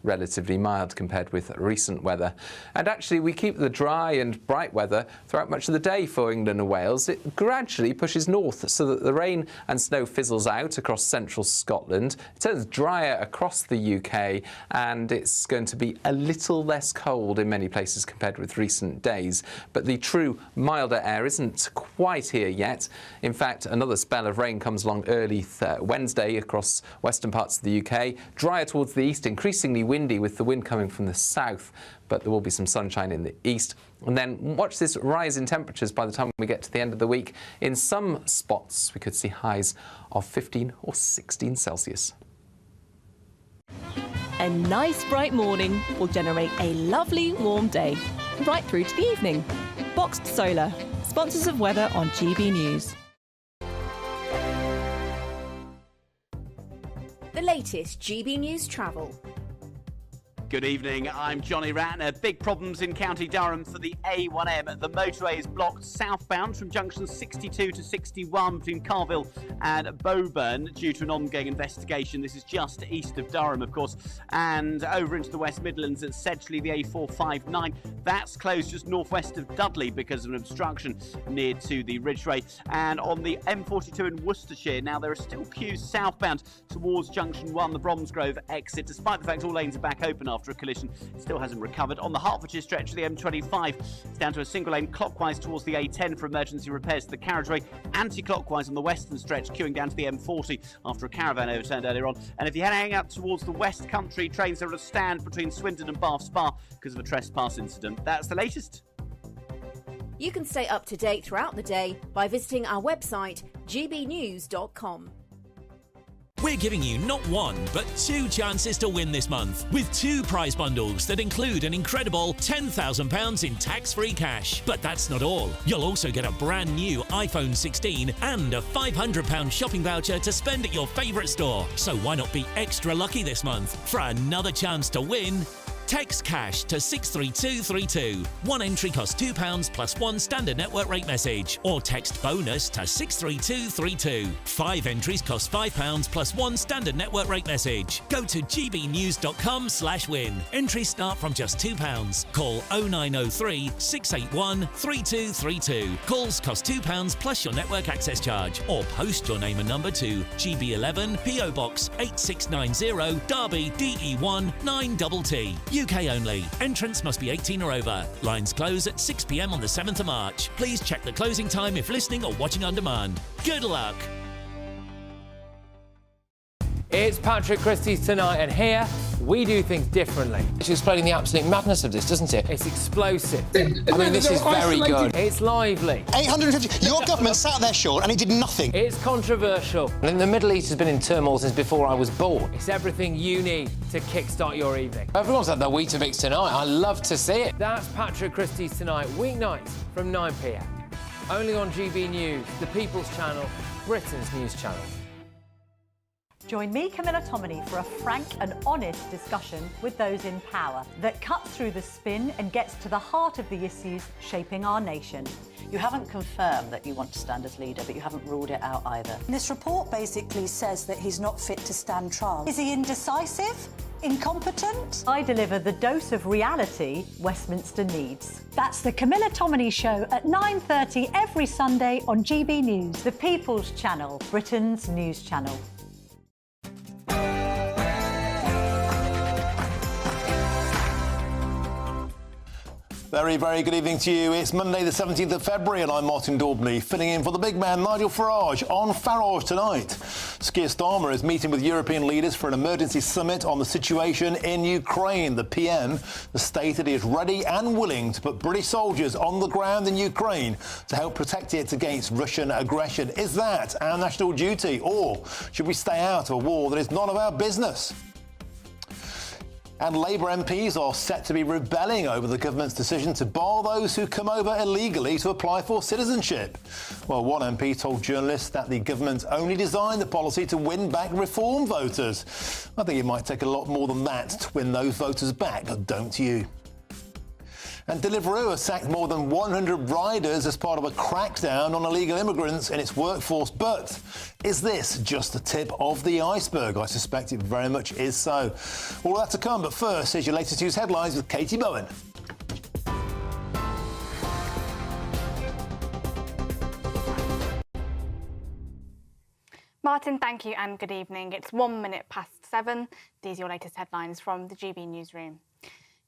relatively mild compared with recent weather. And actually, we keep the dry and bright weather throughout much of the day for England and Wales. It gradually pushes north so that the rain and snow fizzles out across central Scotland. It turns drier across the UK, and it's going to be a little less cold in many places compared with recent days. But the true milder air isn't quite here yet. In fact, another spell of rain comes along early Wednesday across western parts of the UK. Drier towards the east, increasingly windy with the wind coming from the south, but there will be some sunshine in the east. And then watch this rise in temperatures by the time we get to the end of the week. In some spots, we could see highs of 15 or 16 Celsius. A nice bright morning will generate a lovely warm day, right through to the evening. Boxed Solar, sponsors of weather on GB News. The latest GB News travel. Good evening, I'm Johnny Ratner. Big problems in County Durham for the A1M. The motorway is blocked southbound from junctions 62 to 61 between Carville and Boburn due to an ongoing investigation. This is just east of Durham, of course, and over into the West Midlands at Sedgley, the A459. That's closed just northwest of Dudley because of an obstruction near to the Ridgeway. And on the M42 in Worcestershire, now there are still queues southbound towards junction 1, the Bromsgrove exit, despite the fact all lanes are back open after a collision. It still hasn't recovered. On the Hertfordshire stretch of the M25, it's down to a single lane clockwise towards the A10 for emergency repairs to the carriageway, anti-clockwise on the western stretch, queuing down to the M40 after a caravan overturned earlier on. And if you're heading out towards the West Country, trains are at a stand between Swindon and Bath Spa because of a trespass incident. That's the latest. You can stay up to date throughout the day by visiting our website, gbnews.com. We're giving you not one, but 2 chances to win this month, with 2 prize bundles that include an incredible £10,000 in tax-free cash. But that's not all. You'll also get a brand new iPhone 16 and a £500 shopping voucher to spend at your favourite store. So why not be extra lucky this month? For another chance to win, text cash to 63232. One entry costs £2 plus 1 standard network rate message. Or text bonus to 63232. 5 entries cost £5 plus 1 standard network rate message. Go to gbnews.com/win. Entries start from just £2. Call 0903 681 3232. Calls cost £2 plus your network access charge. Or post your name and number to GB11 PO Box 8690 Derby DE1 9TT. UK only. Entrance must be 18 or over. Lines close at 6 p.m. on the 7th of March. Please check the closing time if listening or watching on demand. Good luck. It's Patrick Christie's Tonight, and here we do things differently. It's explaining the absolute madness of this, doesn't it? It's explosive. I mean, this is very good. It's lively. 850. Your government sat there, Sean, and it did nothing. It's controversial. And the Middle East has been in turmoil since before I was born. It's everything you need to kickstart your evening. Everyone's had their Weetabix tonight. I love to see it. That's Patrick Christie's Tonight, weeknights from 9 p.m. Only on GB News, the People's Channel, Britain's news channel. Join me, Camilla Tominey, for a frank and honest discussion with those in power that cuts through the spin and gets to the heart of the issues shaping our nation. You haven't confirmed that you want to stand as leader, but you haven't ruled it out either. This report basically says that he's not fit to stand trial. Is he indecisive? Incompetent? I deliver the dose of reality Westminster needs. That's the Camilla Tominey Show at 9:30 every Sunday on GB News, the People's Channel, Britain's news channel. Very, very good evening to you. It's Monday the 17th of February and I'm Martin Daubney, filling in for the big man Nigel Farage on Farage tonight. Keir Starmer is meeting with European leaders for an emergency summit on the situation in Ukraine. The PM has stated he is ready and willing to put British soldiers on the ground in Ukraine to help protect it against Russian aggression. Is that our national duty, or should we stay out of a war that is none of our business? And Labour MPs are set to be rebelling over the government's decision to bar those who come over illegally to apply for citizenship. Well, one MP told journalists that the government only designed the policy to win back reform voters. I think it might take a lot more than that to win those voters back, don't you? And Deliveroo has sacked more than 100 riders as part of a crackdown on illegal immigrants in its workforce. But is this just the tip of the iceberg? I suspect it very much is so. All that to come, but first, here's your latest news headlines with Katie Bowen. Martin, thank you and good evening. It's 1 minute past 7. These are your latest headlines from the GB newsroom.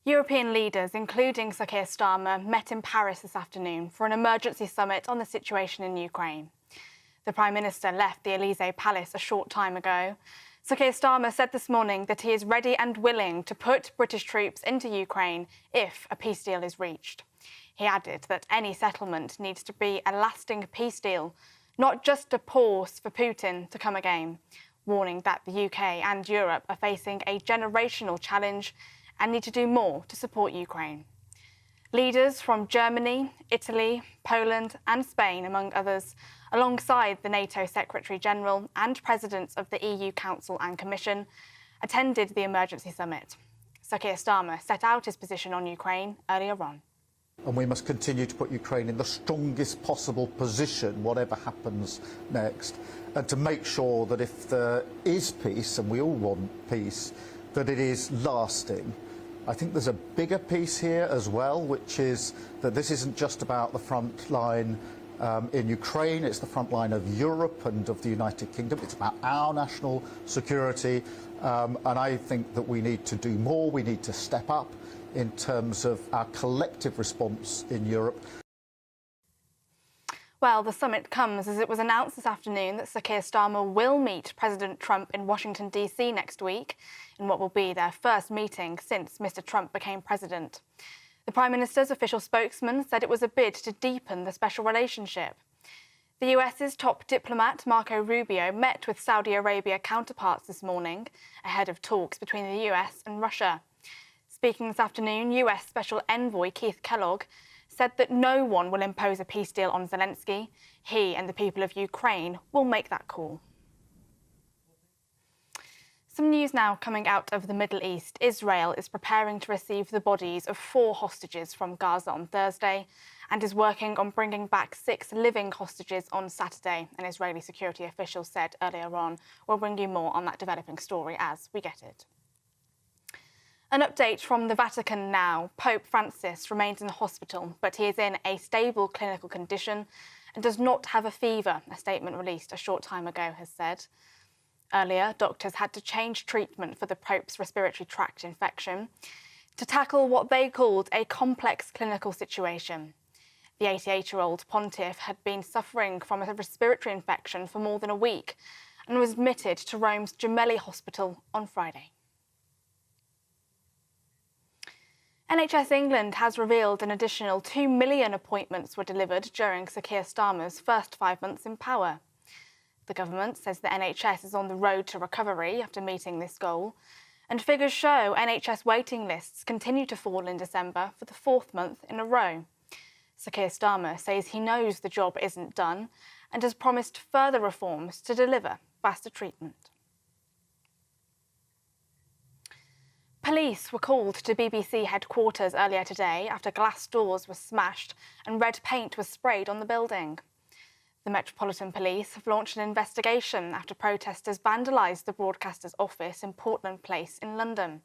European leaders, including Sir Keir Starmer, met in Paris this afternoon for an emergency summit on the situation in Ukraine. The Prime Minister left the Elysee Palace a short time ago. Sir Keir Starmer said this morning that he is ready and willing to put British troops into Ukraine if a peace deal is reached. He added that any settlement needs to be a lasting peace deal, not just a pause for Putin to come again, warning that the UK and Europe are facing a generational challenge and need to do more to support Ukraine. Leaders from Germany, Italy, Poland and Spain, among others, alongside the NATO Secretary-General and Presidents of the EU Council and Commission, attended the emergency summit. Sir Keir Starmer set out his position on Ukraine earlier on. And we must continue to put Ukraine in the strongest possible position, whatever happens next, and to make sure that if there is peace, and we all want peace, that it is lasting. I think there's a bigger piece here as well, which is that this isn't just about the front line in Ukraine, it's the front line of Europe and of the United Kingdom. It's about our national security, and I think that we need to do more, we need to step up in terms of our collective response in Europe. Well, the summit comes as it was announced this afternoon that Sir Keir Starmer will meet President Trump in Washington, D.C. next week, in what will be their first meeting since Mr. Trump became president. The Prime Minister's official spokesman said it was a bid to deepen the special relationship. The US's top diplomat, Marco Rubio, met with Saudi Arabia counterparts this morning ahead of talks between the US and Russia. Speaking this afternoon, US Special Envoy Keith Kellogg said that no one will impose a peace deal on Zelensky. He and the people of Ukraine will make that call. Some news now coming out of the Middle East. Israel is preparing to receive the bodies of 4 hostages from Gaza on Thursday and is working on bringing back 6 living hostages on Saturday, an Israeli security official said earlier on. We'll bring you more on that developing story as we get it. An update from the Vatican now. Pope Francis remains in hospital, but he is in a stable clinical condition and does not have a fever, a statement released a short time ago has said. Earlier, doctors had to change treatment for the Pope's respiratory tract infection to tackle what they called a complex clinical situation. The 88-year-old pontiff had been suffering from a respiratory infection for more than a week and was admitted to Rome's Gemelli Hospital on Friday. NHS England has revealed an additional 2 million appointments were delivered during Sir Keir Starmer's first 5 months in power. The government says the NHS is on the road to recovery after meeting this goal, and figures show NHS waiting lists continue to fall in December for the 4th month in a row. Sir Keir Starmer says he knows the job isn't done and has promised further reforms to deliver faster treatment. Police were called to BBC headquarters earlier today after glass doors were smashed and red paint was sprayed on the building. The Metropolitan Police have launched an investigation after protesters vandalised the broadcaster's office in Portland Place in London.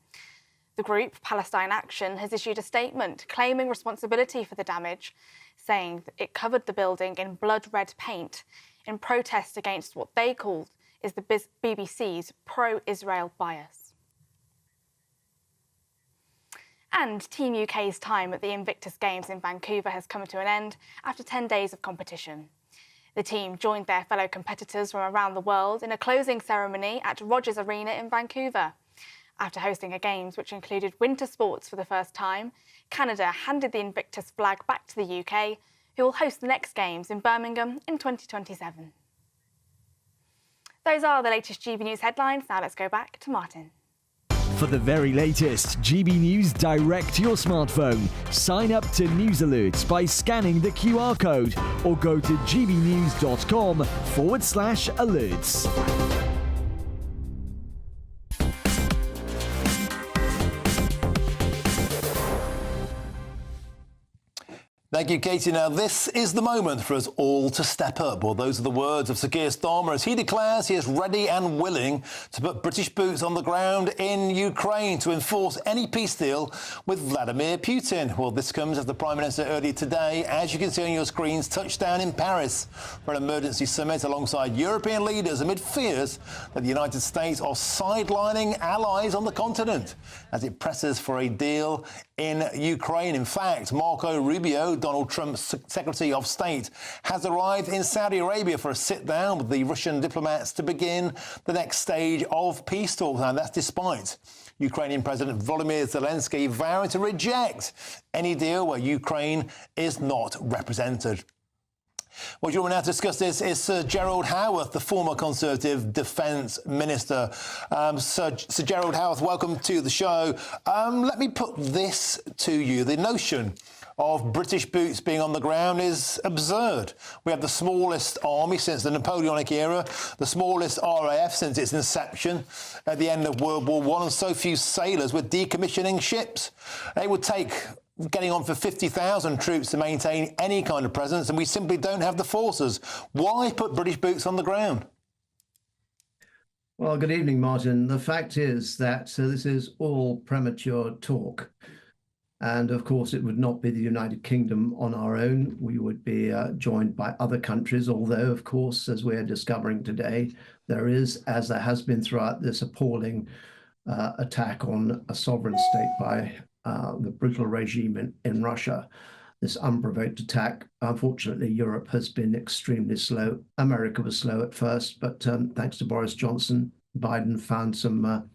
The group, Palestine Action, has issued a statement claiming responsibility for the damage, saying that it covered the building in blood-red paint in protest against what they called is the BBC's pro-Israel bias. And Team UK's time at the Invictus Games in Vancouver has come to an end after 10 days of competition. The team joined their fellow competitors from around the world in a closing ceremony at Rogers Arena in Vancouver. After hosting a Games which included winter sports for the first time, Canada handed the Invictus flag back to the UK, who will host the next Games in Birmingham in 2027. Those are the latest GB News headlines. Now let's go back to Martin. For the very latest GB News direct to your smartphone, sign up to News Alerts by scanning the QR code or go to gbnews.com/alerts. Thank you, Katie. Now, this is the moment for us all to step up. Well, those are the words of Sir Keir Starmer as he declares he is ready and willing to put British boots on the ground in Ukraine to enforce any peace deal with Vladimir Putin. Well, this comes as the Prime Minister earlier today, as you can see on your screens, touched down in Paris for an emergency summit alongside European leaders amid fears that the United States are sidelining allies on the continent as it presses for a deal in Ukraine. In fact, Marco Rubio, Donald Trump's Secretary of State, has arrived in Saudi Arabia for a sit-down with the Russian diplomats to begin the next stage of peace talks. Now, that's despite Ukrainian President Volodymyr Zelensky vowing to reject any deal where Ukraine is not represented. Well, joining me now to discuss this is Sir Gerald Howarth, the former Conservative Defence Minister. Sir Gerald Howarth, welcome to the show. Let me put this to you. The notion of British boots being on the ground is absurd. We have the smallest army since the Napoleonic era, the smallest RAF since its inception at the end of World War I, and so few sailors with decommissioning ships. It would take getting on for 50,000 troops to maintain any kind of presence, and we simply don't have the forces. Why put British boots on the ground? Well, good evening, Martin. The fact is that this is all premature talk. And of course, it would not be the United Kingdom on our own. We would be joined by other countries, although, of course, as we're discovering today, there is, as there has been throughout this appalling attack on a sovereign state by the brutal regime in Russia, this unprovoked attack. Unfortunately, Europe has been extremely slow. America was slow at first, but thanks to Boris Johnson, Biden found some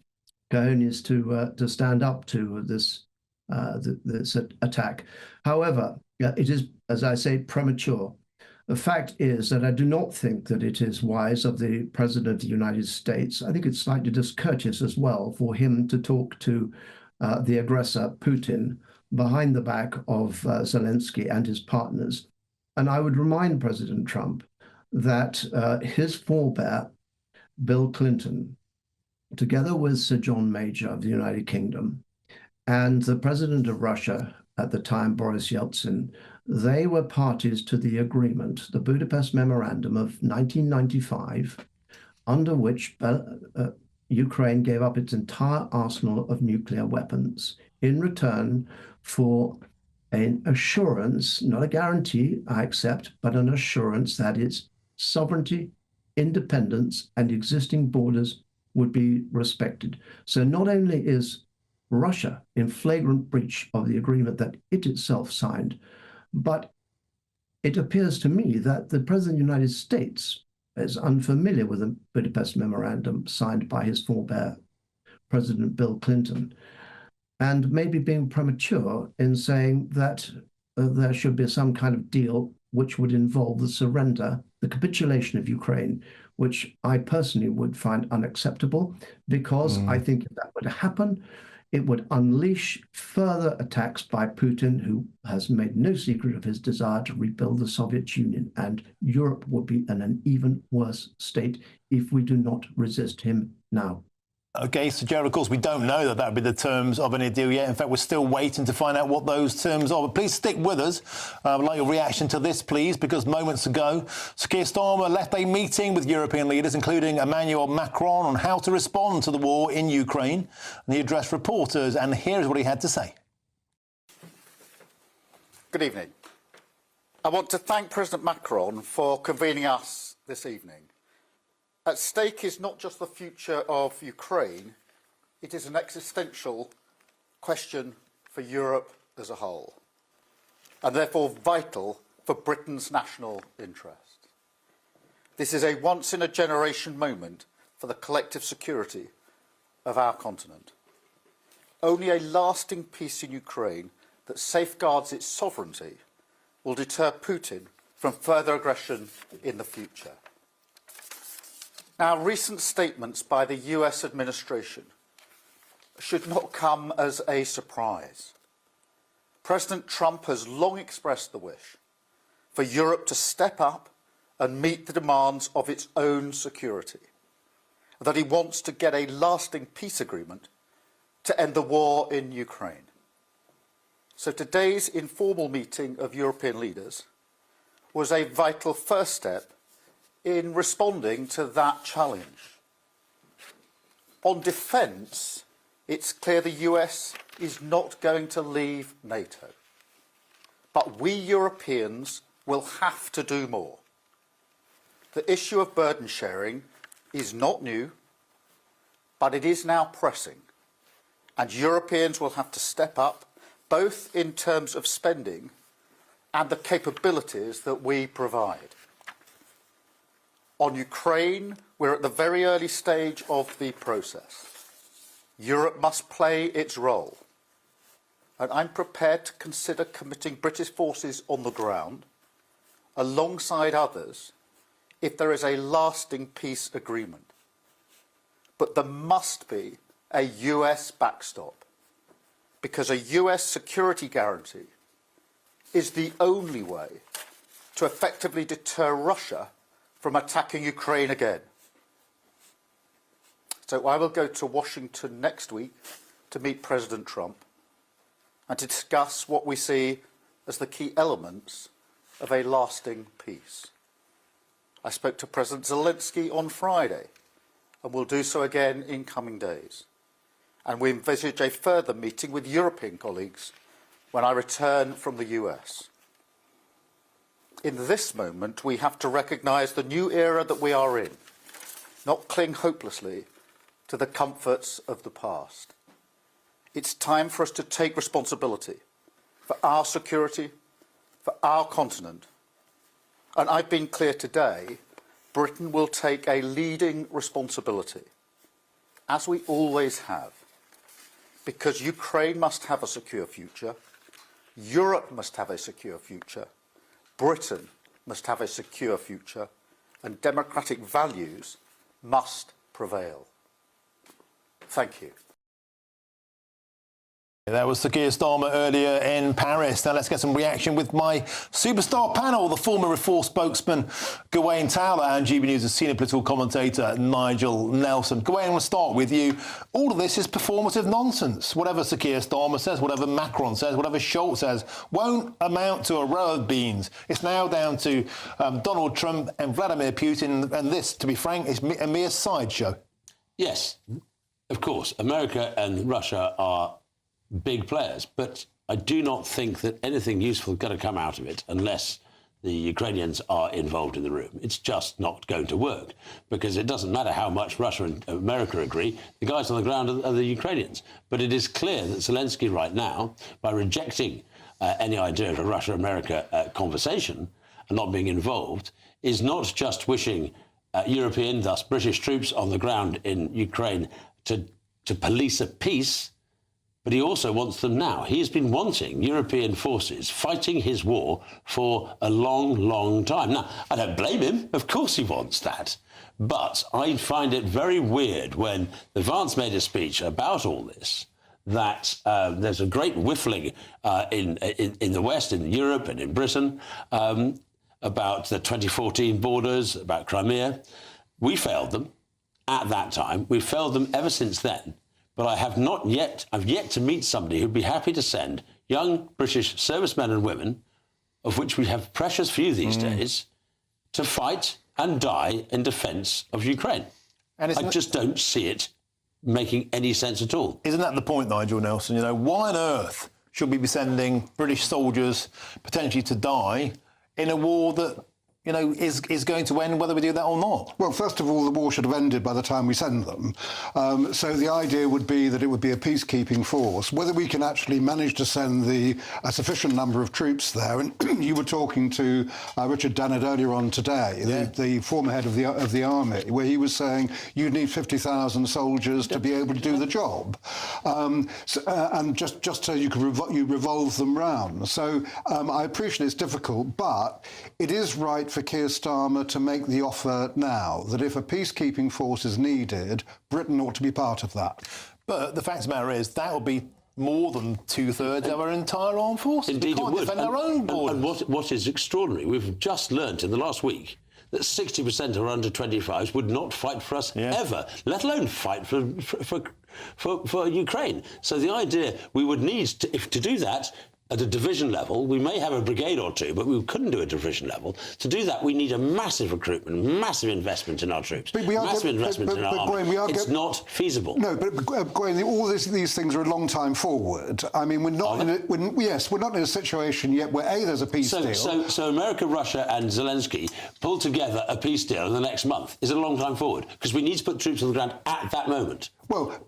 cojones to stand up to this attack. However, it is, as I say, premature. The fact is that I do not think that it is wise of the President of the United States. I think it's slightly discourteous as well for him to talk to the aggressor, Putin, behind the back of Zelensky and his partners. And I would remind President Trump that his forebear, Bill Clinton, together with Sir John Major of the United Kingdom, and the president of Russia at the time, Boris Yeltsin, they were parties to the agreement, the Budapest Memorandum of 1995, under which Ukraine gave up its entire arsenal of nuclear weapons in return for an assurance, not a guarantee, I accept, but an assurance that its sovereignty, independence, and existing borders would be respected. So not only is Russia in flagrant breach of the agreement that it itself signed, but it appears to me that the President of the United States is unfamiliar with the Budapest Memorandum signed by his forebear, President Bill Clinton, and maybe being premature in saying that there should be some kind of deal which would involve the surrender, the capitulation of Ukraine, which I personally would find unacceptable, because I think if that would happen, it would unleash further attacks by Putin, who has made no secret of his desire to rebuild the Soviet Union, and Europe would be in an even worse state if we do not resist him now. OK, so, Gerald, of course, we don't know that would be the terms of any deal yet. In fact, we're still waiting to find out what those terms are. But please stick with us. I'd like your reaction to this, please, because moments ago, Sir Keir Starmer left a meeting with European leaders, including Emmanuel Macron, on how to respond to the war in Ukraine. And he addressed reporters, and here is what he had to say. Good evening. I want to thank President Macron for convening us this evening. At stake is not just the future of Ukraine, it is an existential question for Europe as a whole, and therefore vital for Britain's national interest. This is a once-in-a-generation moment for the collective security of our continent. Only a lasting peace in Ukraine that safeguards its sovereignty will deter Putin from further aggression in the future. Now, recent statements by the US administration should not come as a surprise. President Trump has long expressed the wish for Europe to step up and meet the demands of its own security, that he wants to get a lasting peace agreement to end the war in Ukraine. So today's informal meeting of European leaders was a vital first step in responding to that challenge. On defence, it's clear the US is not going to leave NATO. But we Europeans will have to do more. The issue of burden sharing is not new, but it is now pressing. And Europeans will have to step up, both in terms of spending and the capabilities that we provide. On Ukraine, we're at the very early stage of the process. Europe must play its role. And I'm prepared to consider committing British forces on the ground, alongside others, if there is a lasting peace agreement. But there must be a US backstop, because a US security guarantee is the only way to effectively deter Russia from attacking Ukraine again. So I will go to Washington next week to meet President Trump and to discuss what we see as the key elements of a lasting peace. I spoke to President Zelensky on Friday and will do so again in coming days. And we envisage a further meeting with European colleagues when I return from the US. In this moment, we have to recognise the new era that we are in, not cling hopelessly to the comforts of the past. It's time for us to take responsibility for our security, for our continent. And I've been clear today, Britain will take a leading responsibility, as we always have, because Ukraine must have a secure future, Europe must have a secure future, Britain must have a secure future, and democratic values must prevail. Thank you. That was Sir Keir Starmer earlier in Paris. Now let's get some reaction with my superstar panel, the former Reform spokesman Gawain Towler and GB News' senior political commentator Nigel Nelson. Gawain, I'm going to start with you. All of this is performative nonsense. Whatever Sir Keir Starmer says, whatever Macron says, whatever Scholz says, won't amount to a row of beans. It's now down to Donald Trump and Vladimir Putin, and this, to be frank, is a mere sideshow. Yes, of course, America and Russia are big players, but I do not think that anything useful is going to come out of it unless the Ukrainians are involved in the room. It's just not going to work, because it doesn't matter how much Russia and America agree, the guys on the ground are the Ukrainians. But it is clear that Zelensky right now, by rejecting any idea of a Russia-America conversation and not being involved, is not just wishing European, thus British troops on the ground in Ukraine to police a peace, but he also wants them now. He has been wanting European forces fighting his war for a long, long time. Now, I don't blame him. Of course he wants that. But I find it very weird when Vance made a speech about all this, that there's a great whiffling in the West, in Europe and in Britain, about the 2014 borders, about Crimea. We failed them at that time. We've failed them ever since then. But I've yet to meet somebody who'd be happy to send young British servicemen and women, of which we have precious few these days, to fight and die in defence of Ukraine. And I just don't see it making any sense at all. Isn't that the point, Nigel Nelson? You know, why on earth should we be sending British soldiers potentially to die in a war that, you know, is going to end whether we do that or not? Well, first of all, the war should have ended by the time we send them. So the idea would be that it would be a peacekeeping force. Whether we can actually manage to send a sufficient number of troops there, and you were talking to Richard Dannett earlier on today, the former head of the army, where he was saying you need 50,000 soldiers to be able to do the job, and just so you can revolve them round. So I appreciate it's difficult, but it is right for Keir Starmer to make the offer now that if a peacekeeping force is needed, Britain ought to be part of that. But the fact of the matter is that will be more than two-thirds of our entire armed forces. Indeed, we can't defend our own borders. And what is extraordinary, we've just learnt in the last week that 60% of our under-25s would not fight for us ever, let alone fight for Ukraine. So the idea we would need to do that, at a division level. We may have a brigade or two, but we couldn't do a division level. To do that, we need a massive recruitment, massive investment in our troops, massive investment in our army. It's not feasible. No, but Graham, all these things are a long time forward. I mean, we're not we're not in a situation yet where there's a peace deal. So America, Russia, and Zelensky pull together a peace deal in the next month. Is it a long time forward? Because we need to put troops on the ground at that moment. Well,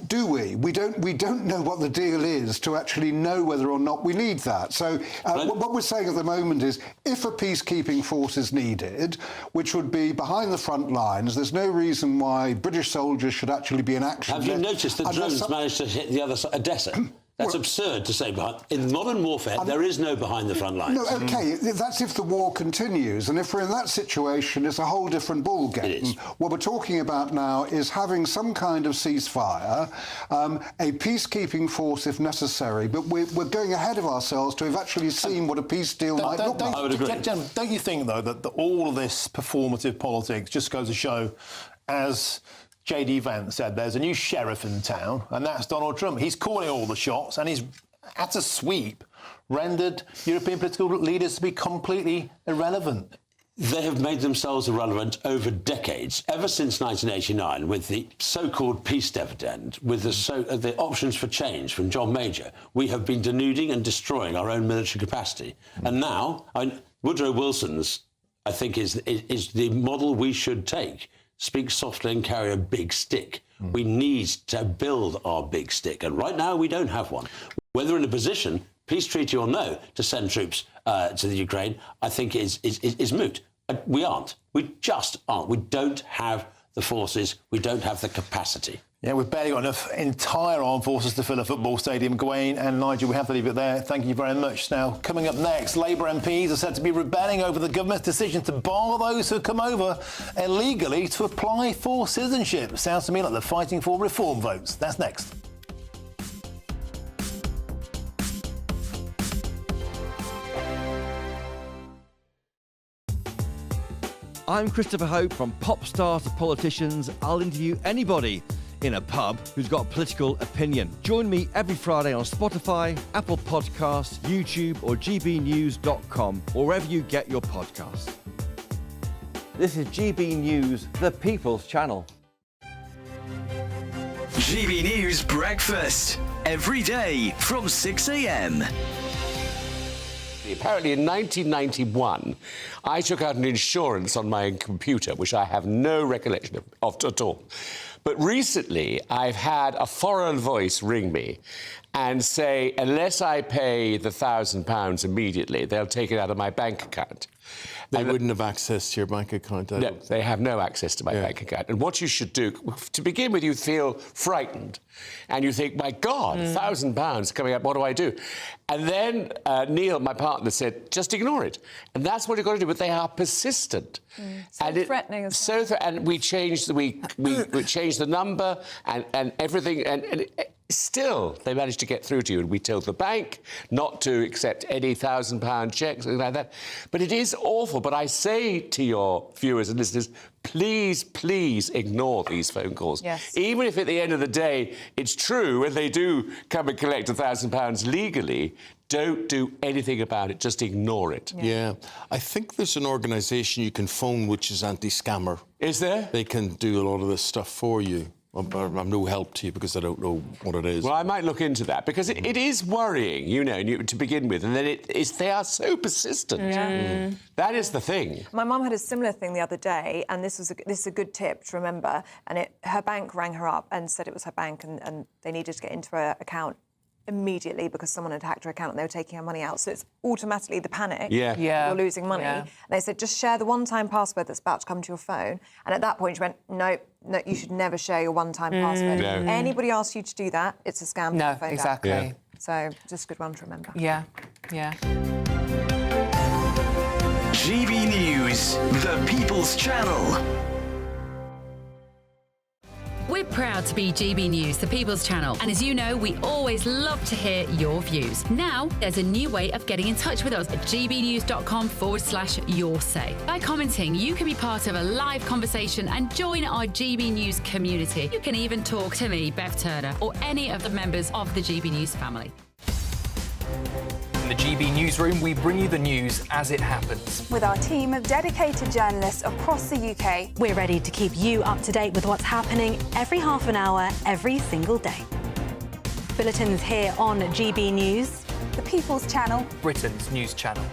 do we? We don't know what the deal is to actually know whether or not we need that. So what we're saying at the moment is, if a peacekeeping force is needed, which would be behind the front lines, there's no reason why British soldiers should actually be in action. Have you noticed that drones managed to hit the other side, Odessa? That's absurd to say. In modern warfare, there is no behind the front lines. No, OK, that's if the war continues. And if we're in that situation, it's a whole different ballgame. It is. What we're talking about now is having some kind of ceasefire, a peacekeeping force if necessary, but we're going ahead of ourselves to have actually seen what a peace deal might look like. I would agree. Don't you think, though, that all of this performative politics just goes to show, as J.D. Vance said, there's a new sheriff in town, and that's Donald Trump. He's calling all the shots, and he's, at a sweep, rendered European political leaders to be completely irrelevant. They have made themselves irrelevant over decades, ever since 1989, with the so-called peace dividend, with the options for change from John Major. We have been denuding and destroying our own military capacity. And now, Woodrow Wilson's, I think, is the model we should take. Speak softly and carry a big stick. We need to build our big stick, and right now we don't have one. Whether in a position, peace treaty or no, to send troops to the Ukraine, I think is moot. We aren't. We just aren't. We don't have the forces. We don't have the capacity. Yeah, we've barely got enough entire armed forces to fill a football stadium. Gawain and Nigel, we have to leave it there. Thank you very much. Now, coming up next, Labour MPs are said to be rebelling over the government's decision to bar those who come over illegally to apply for citizenship. Sounds to me like they're fighting for reform votes. That's next. I'm Christopher Hope. From pop stars to politicians, I'll interview anybody in a pub who's got a political opinion. Join me every Friday on Spotify, Apple Podcasts, YouTube or gbnews.com, or wherever you get your podcasts. This is GB News, the People's Channel. GB News Breakfast, every day from 6 a.m. Apparently in 1991, I took out an insurance on my computer, which I have no recollection of at all. But recently, I've had a foreign voice ring me and say, unless I pay the £1,000 immediately, they'll take it out of my bank account. They wouldn't have access to your bank account. No, they have no access to my bank account. And what you should do, to begin with, you feel frightened. And you think, my God, £1,000 coming up, what do I do? And then Neil, my partner, said, just ignore it. And that's what you've got to do. But they are persistent. So threatening as well. And we changed the number and everything. And still, they managed to get through to you. And we told the bank not to accept any £1,000 checks, something like that. But it is awful. But I say to your viewers and listeners, please, please ignore these phone calls. Yes. Even if at the end of the day it's true and they do come and collect £1,000 legally, don't do anything about it. Just ignore it. Yeah. I think there's an organisation you can phone which is anti-scammer. Is there? They can do a lot of this stuff for you. I'm no help to you because I don't know what it is. Well, I might look into that because it is worrying, you know, to begin with, and then they are so persistent. Yeah. That is the thing. My mum had a similar thing the other day, and this is a good tip to remember. And her bank rang her up and said it was her bank, and they needed to get into her account immediately because someone had hacked her account and they were taking her money out. So it's automatically the panic. Yeah. You're losing money. Yeah. And they said, just share the one-time password that's about to come to your phone. And at that point, she went, no, you should never share your one-time password. No. Anybody asks you to do that, it's a scam. No, phone exactly. Back. So just a good one to remember. Yeah, yeah. GB News, the People's Channel. We're proud to be GB News, the People's Channel. And as you know, we always love to hear your views. Now, there's a new way of getting in touch with us at gbnews.com/yoursay. By commenting, you can be part of a live conversation and join our GB News community. You can even talk to me, Bev Turner, or any of the members of the GB News family. the GB newsroom, we bring you the news as it happens. With our team of dedicated journalists across the UK, we're ready to keep you up to date with what's happening every half an hour, every single day. Bulletins here on GB News, the People's Channel, Britain's news channel.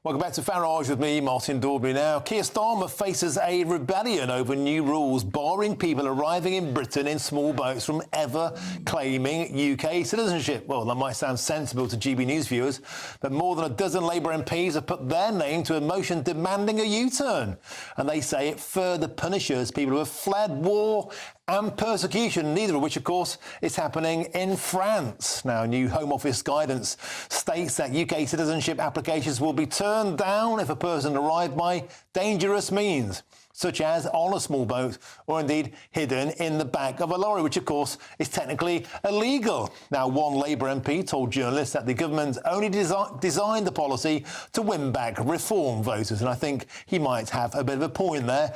Welcome back to Farage with me, Martin Daubney. Now, Keir Starmer faces a rebellion over new rules barring people arriving in Britain in small boats from ever claiming UK citizenship. Well, that might sound sensible to GB News viewers, but more than a dozen Labour MPs have put their name to a motion demanding a U-turn. And they say it further punishes people who have fled war and persecution, neither of which, of course, is happening in France. Now, new Home Office guidance states that UK citizenship applications will be turned down if a person arrived by dangerous means, such as on a small boat or indeed hidden in the back of a lorry, which, of course, is technically illegal. Now, one Labour MP told journalists that the government only designed the policy to win back Reform voters, and I think he might have a bit of a point there.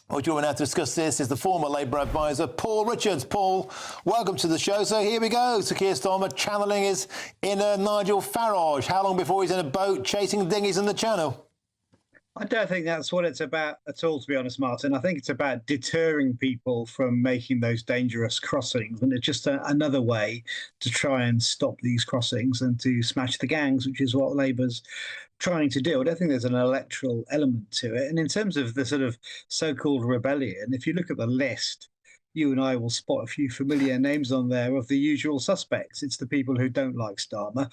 Well, joining now to discuss this is the former Labour advisor, Paul Richards. Paul, welcome to the show. So here we go. So Keir Starmer channeling his inner Nigel Farage. How long before he's in a boat chasing dinghies in the Channel? I don't think that's what it's about at all, to be honest, Martin. I think it's about deterring people from making those dangerous crossings. And it's just another way to try and stop these crossings and to smash the gangs, which is what Labour's trying to do. I don't think there's an electoral element to it. And in terms of the sort of so-called rebellion, if you look at the list, you and I will spot a few familiar names on there of the usual suspects. It's the people who don't like Starmer,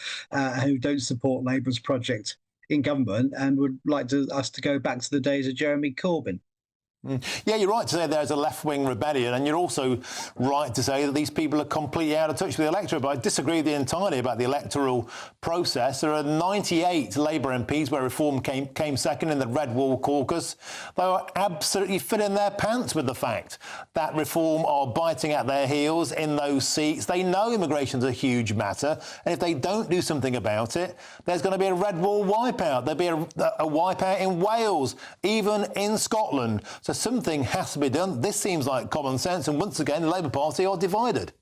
who don't support Labour's project in government and would like us to go back to the days of Jeremy Corbyn. Yeah, you're right to say there's a left-wing rebellion, and you're also right to say that these people are completely out of touch with the electorate. But I disagree with you entirely about the electoral process. There are 98 Labour MPs where Reform came second in the Red Wall caucus. They are absolutely filling their pants with the fact that Reform are biting at their heels in those seats. They know immigration's a huge matter, and if they don't do something about it, there's going to be a Red Wall wipeout. There'll be a wipeout in Wales, even in Scotland. So something has to be done. This seems like common sense, and once again, the Labour Party are divided.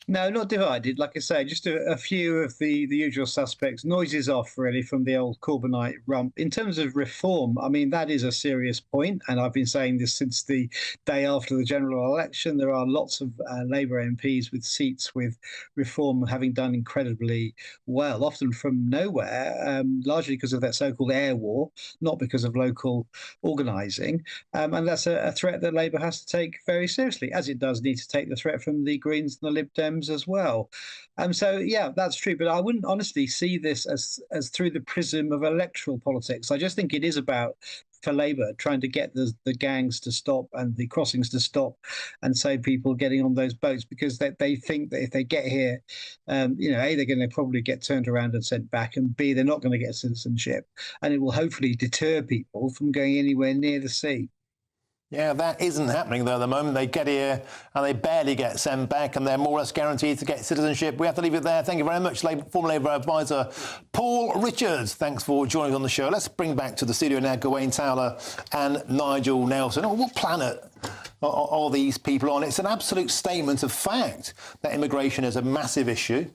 No, not divided. Like I say, just a few of the usual suspects. Noises off, really, from the old Corbynite rump. In terms of Reform, I mean, that is a serious point, and I've been saying this since the day after the general election. There are lots of Labour MPs with seats with Reform having done incredibly well, often from nowhere, largely because of that so-called air war, not because of local organising. And that's a threat that Labour has to take very seriously, as it does need to take the threat from the Greens and the Lib Dems as well. So, yeah, that's true. But I wouldn't honestly see this as through the prism of electoral politics. I just think it is about, for Labour, trying to get the gangs to stop and the crossings to stop and save people getting on those boats, because they think that if they get here, A, they're going to probably get turned around and sent back, and B, they're not going to get citizenship. And it will hopefully deter people from going anywhere near the sea. Yeah, that isn't happening, though, at the moment. They get here and they barely get sent back, and they're more or less guaranteed to get citizenship. We have to leave it there. Thank you very much, former Labour advisor Paul Richards. Thanks for joining us on the show. Let's bring back to the studio now Gawain Towler and Nigel Nelson. What planet are these people on? It's an absolute statement of fact that immigration is a massive issue.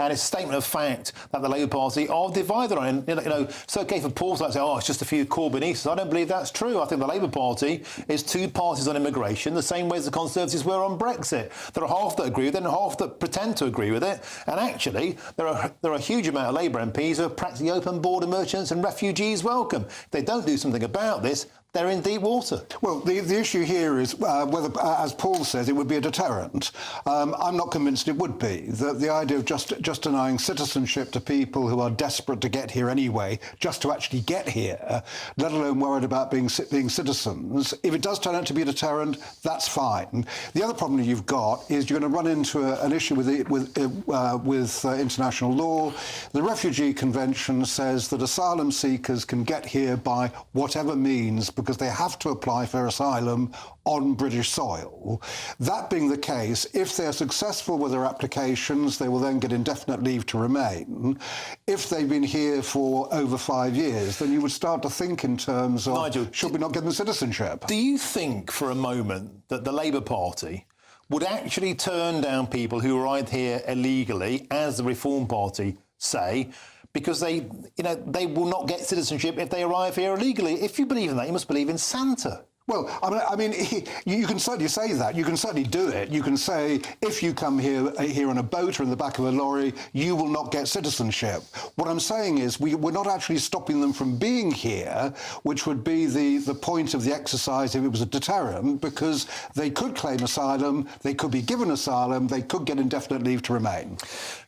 And it's a statement of fact that the Labour Party are divided on. It's OK for Paul to say, it's just a few Corbynistas. I don't believe that's true. I think the Labour Party is two parties on immigration, the same way as the Conservatives were on Brexit. There are half that agree with it and half that pretend to agree with it. And actually, there are a huge amount of Labour MPs who are practically open border merchants and refugees welcome. If they don't do something about this, they're in deep water. Well, the issue here is whether, as Paul says, it would be a deterrent. I'm not convinced it would be. The idea of just denying citizenship to people who are desperate to get here anyway, just to actually get here, let alone worried about being citizens, if it does turn out to be a deterrent, that's fine. The other problem you've got is you're going to run into an issue with international law. The Refugee Convention says that asylum seekers can get here by whatever means, because they have to apply for asylum on British soil. That being the case, if they're successful with their applications, they will then get indefinite leave to remain. If they've been here for over 5 years, then you would start to think in terms of, Nigel, should we not give them citizenship? Do you think for a moment that the Labour Party would actually turn down people who arrived here illegally, as the Reform Party say, because they will not get citizenship if they arrive here illegally? If you believe in that, you must believe in Santa. Well, I mean, you can certainly say that. You can certainly do it. You can say, if you come here on a boat or in the back of a lorry, you will not get citizenship. What I'm saying is we're not actually stopping them from being here, which would be the point of the exercise if it was a deterrent, because they could claim asylum, they could be given asylum, they could get indefinite leave to remain.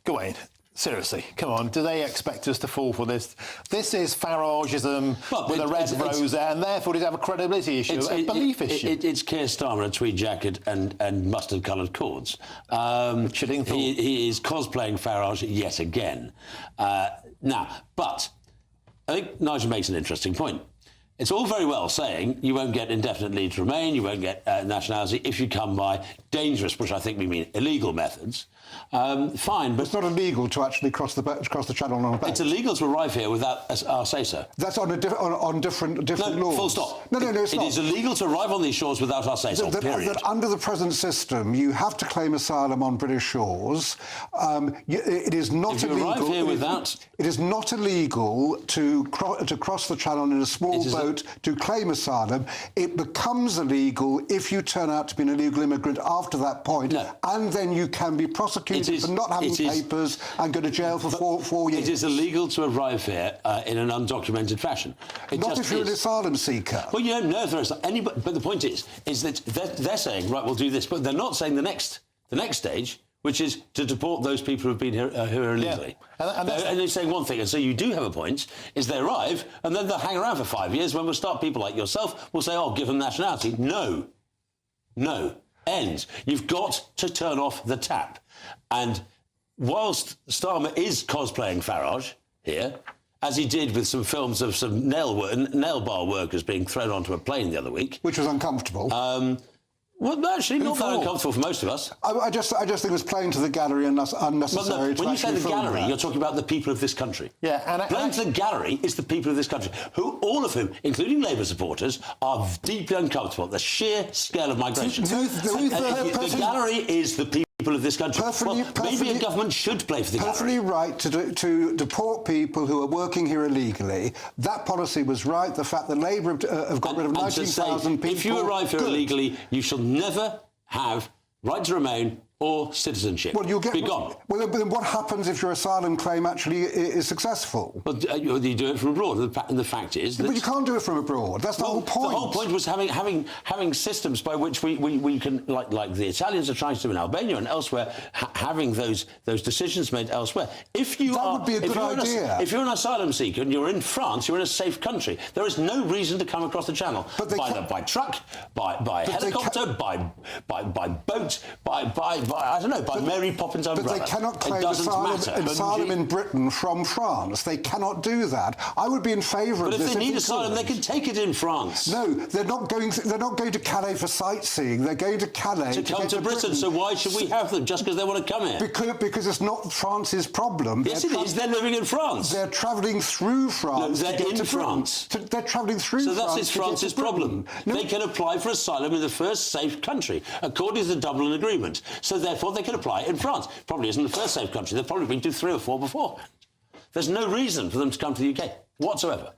Gawain, seriously, come on, do they expect us to fall for this? This is Farageism with a red rose there, and therefore does have a credibility issue, a belief issue. It's Keir Starmer in a tweed jacket and mustard-coloured cords. Chilling thought. He is cosplaying Farage yet again. But I think Nigel makes an interesting point. It's all very well saying you won't get indefinite leave to remain, you won't get nationality if you come by dangerous, which I think we mean illegal methods. Fine, but it's not illegal to actually cross the channel on a boat. It's illegal to arrive here without our say-so. That's on different laws. Full stop. No, it's not. It is illegal to arrive on these shores without our say-so. Period. That under the present system, you have to claim asylum on British shores. It is not if you illegal. Arrive here without... It is not illegal to cross the channel in a small boat to claim asylum. It becomes illegal if you turn out to be an illegal immigrant after that point, and then you can be prosecuted for not having papers and go to jail for 4 years. It is illegal to arrive here in an undocumented fashion. Not if you're an asylum seeker. Well, you don't know if there's anybody. But the point is that they're saying, right, we'll do this, but they're not saying the next stage, which is to deport those people who've been here who are illegally. Yeah. And they're saying one thing, and so you do have a point, is they arrive, and then they'll hang around for 5 years. When we'll start, people like yourself will say, oh, give them nationality. No. End. You've got to turn off the tap. And whilst Starmer is cosplaying Farage here, as he did with some films of some nail bar workers being thrown onto a plane the other week, which was uncomfortable. Well, actually, not that uncomfortable for most of us. I just think it was playing to the gallery and unnecessary. When you say the gallery, you're talking about the people of this country. Yeah, and playing to the gallery is the people of this country, all of whom, including Labour supporters, are deeply uncomfortable at the sheer scale of migration. The gallery is the people of this country. Maybe a government should play for the gallery. Perfectly right to deport people who are working here illegally. That policy was right. The fact that Labour have got rid of 19,000 people. If you arrive here illegally, you shall never have right to remain or citizenship. Well, you'll be gone. Well, then what happens if your asylum claim actually is successful? Well, you do it from abroad. And the fact is that... But you can't do it from abroad. That's the whole point. The whole point was having systems by which we can, like the Italians are trying to do in Albania and elsewhere, having those decisions made elsewhere. If you would be a good idea. If you're an asylum seeker and you're in France, you're in a safe country. There is no reason to come across the channel by truck, by helicopter, by boat, I don't know, by Mary Poppins umbrella. But they cannot claim asylum in Britain from France. They cannot do that. I would be in favour of this. But if they need asylum, they can take it in France. No, they're not going to Calais for sightseeing. They're going to Calais to come to Britain. So why should we have them just because they want to come here? Because it's not France's problem. Yes, it is. They're living in France. They're travelling through France. No, they're in France. They're travelling through France. So that's France's problem. No. They can apply for asylum in the first safe country, according to the Dublin Agreement. So therefore, they can apply in France. Probably isn't the first safe country. They've probably been to 3 or 4 before. There's no reason for them to come to the UK whatsoever.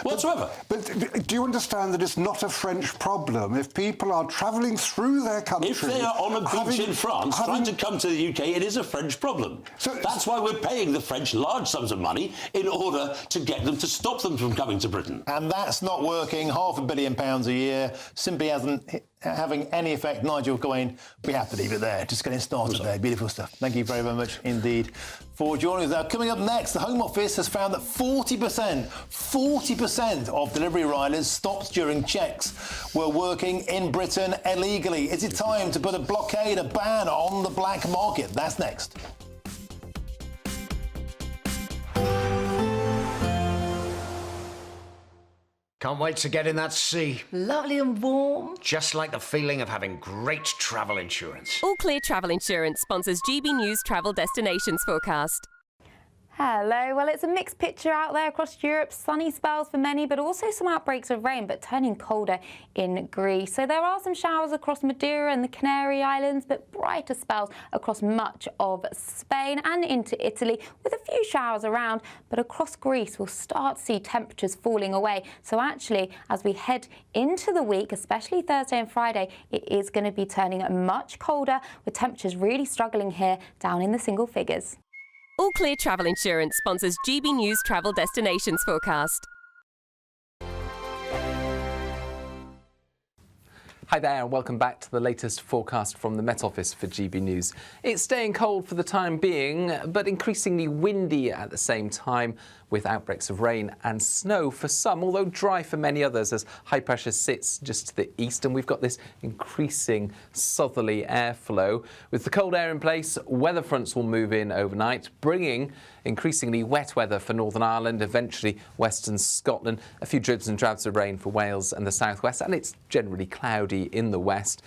Whatsoever. But do you understand that it's not a French problem? If people are travelling through their country... If they are on a beach in France trying to come to the UK, it is a French problem. So that's why we're paying the French large sums of money in order to get them to stop them from coming to Britain. And that's not working. £500 million a year simply hasn't having any effect. Nigel Gawain, we have to leave it there. Just getting started there. Beautiful stuff. Thank you very, very much indeed for joining us. Now, coming up next, the Home Office has found that 40% of delivery riders stopped during checks were working in Britain illegally. Is it time to put a blockade, a ban on the black market? That's next. Can't wait to get in that sea. Lovely and warm. Just like the feeling of having great travel insurance. All Clear Travel Insurance sponsors GB News Travel Destinations Forecast. Hello. Well, it's a mixed picture out there across Europe. Sunny spells for many, but also some outbreaks of rain, but turning colder in Greece. So there are some showers across Madeira and the Canary Islands, but brighter spells across much of Spain and into Italy, with a few showers around. But across Greece, we'll start to see temperatures falling away. So actually, as we head into the week, especially Thursday and Friday, it is going to be turning much colder, with temperatures really struggling here down in the single figures. All Clear Travel Insurance sponsors GB News Travel Destinations Forecast. Hi there and welcome back to the latest forecast from the Met Office for GB News. It's staying cold for the time being, but increasingly windy at the same time, with outbreaks of rain and snow for some, although dry for many others as high pressure sits just to the east, and we've got this increasing southerly airflow. With the cold air in place, weather fronts will move in overnight, bringing increasingly wet weather for Northern Ireland, eventually western Scotland, a few dribs and drabs of rain for Wales and the southwest, and it's generally cloudy in the west.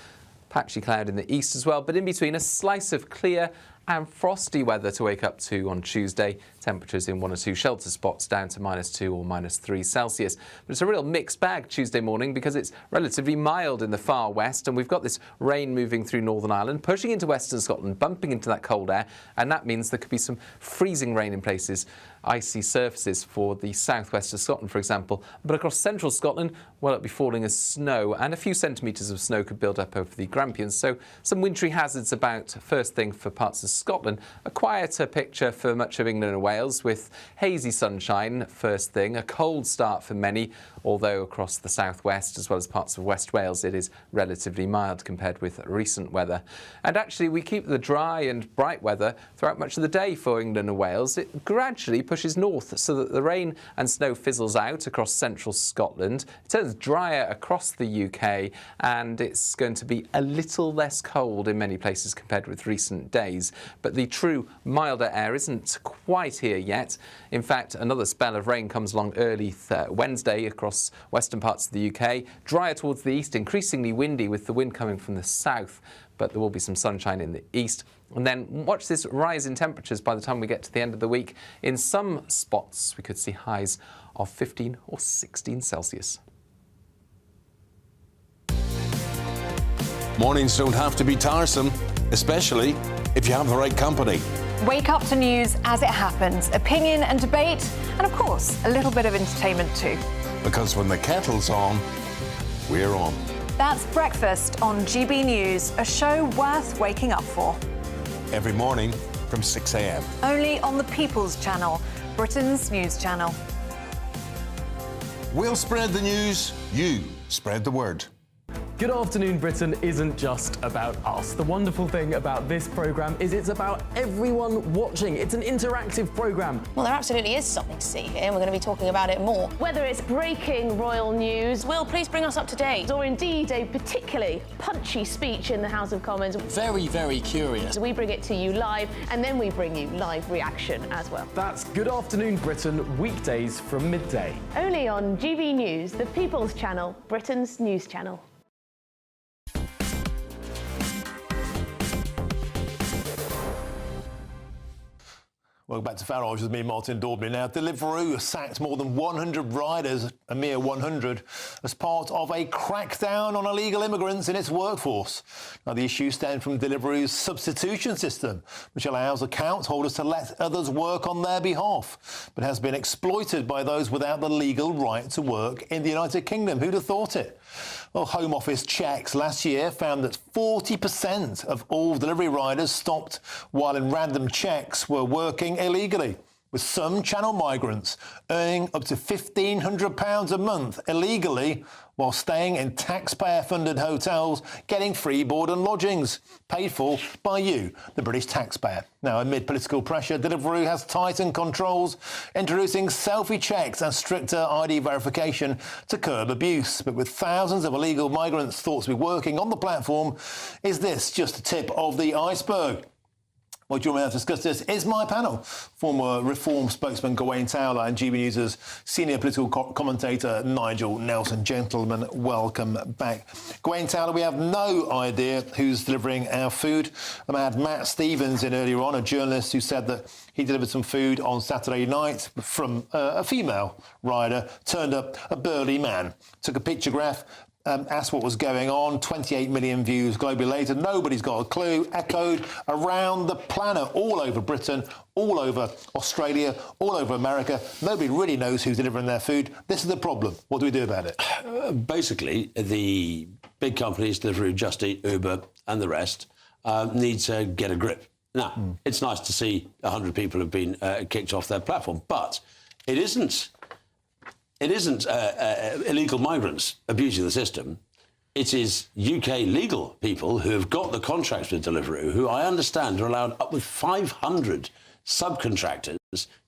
Patchy cloud in the east as well, but in between a slice of clear and frosty weather to wake up to on Tuesday. Temperatures in one or two shelter spots down to -2 or -3 Celsius. But it's a real mixed bag Tuesday morning because it's relatively mild in the far west, and we've got this rain moving through Northern Ireland, pushing into western Scotland, bumping into that cold air, and that means there could be some freezing rain in places. Icy surfaces for the southwest of Scotland, for example. But across central Scotland, well, it'll be falling as snow, and a few centimetres of snow could build up over the Grampians. So some wintry hazards about first thing for parts of Scotland. A quieter picture for much of England and Wales, with hazy sunshine first thing. A cold start for many, although across the southwest as well as parts of West Wales it is relatively mild compared with recent weather. And actually we keep the dry and bright weather throughout much of the day for England and Wales. It gradually pushes north so that the rain and snow fizzles out across central Scotland. It turns drier across the UK, and it's going to be a little less cold in many places compared with recent days. But the true milder air isn't quite here yet. In fact, another spell of rain comes along early Wednesday across western parts of the UK. Drier towards the east, increasingly windy with the wind coming from the south, but there will be some sunshine in the east. And then watch this rise in temperatures by the time we get to the end of the week. In some spots, we could see highs of 15 or 16 Celsius. Mornings don't have to be tiresome, especially if you have the right company. Wake up to news as it happens, opinion and debate, and of course, a little bit of entertainment too. Because when the kettle's on, we're on. That's Breakfast on GB News, a show worth waking up for. Every morning from 6 a.m. Only on the People's Channel, Britain's news channel. We'll spread the news, you spread the word. Good Afternoon Britain isn't just about us. The wonderful thing about this programme is it's about everyone watching. It's an interactive programme. Well, there absolutely is something to see here, and we're going to be talking about it more. Whether it's breaking royal news, Will, please bring us up to date. Or indeed a particularly punchy speech in the House of Commons. Very, very curious. We bring it to you live, and then we bring you live reaction as well. That's Good Afternoon Britain, weekdays from midday. Only on GB News, the People's Channel, Britain's news channel. Welcome back to Farage with me, Martin Daubney. Now, Deliveroo sacked more than 100 riders, a mere 100, as part of a crackdown on illegal immigrants in its workforce. Now, the issue stems from Deliveroo's substitution system, which allows account holders to let others work on their behalf, but has been exploited by those without the legal right to work in the United Kingdom. Who'd have thought it? Well, Home Office checks last year found that 40% of all delivery riders stopped while in random checks were working illegally, with some channel migrants earning up to £1,500 a month illegally while staying in taxpayer-funded hotels, getting free board and lodgings, paid for by you, the British taxpayer. Now, amid political pressure, Deliveroo has tightened controls, introducing selfie checks and stricter ID verification to curb abuse. But with thousands of illegal migrants thought to be working on the platform, is this just the tip of the iceberg? Well, joining me now to discuss this is my panel. Former Reform spokesman Gawain Towler and GB News' senior political commentator Nigel Nelson. Gentlemen, welcome back. Gawain Towler, we have no idea who's delivering our food. I had Matt Stevens in earlier on, a journalist who said that he delivered some food on Saturday night from a female rider, turned up a burly man, took a pictograph, asked what was going on. 28 million views globally later. Nobody's got a clue. Echoed around the planet, all over Britain, all over Australia, all over America. Nobody really knows who's delivering their food. This is the problem. What do we do about it? Basically, the big companies, Deliveroo, Just Eat, Uber and the rest, need to get a grip. Now, it's nice to see 100 people have been kicked off their platform, but it isn't illegal migrants abusing the system. It is UK legal people who have got the contracts with Deliveroo, who I understand are allowed up with 500 subcontractors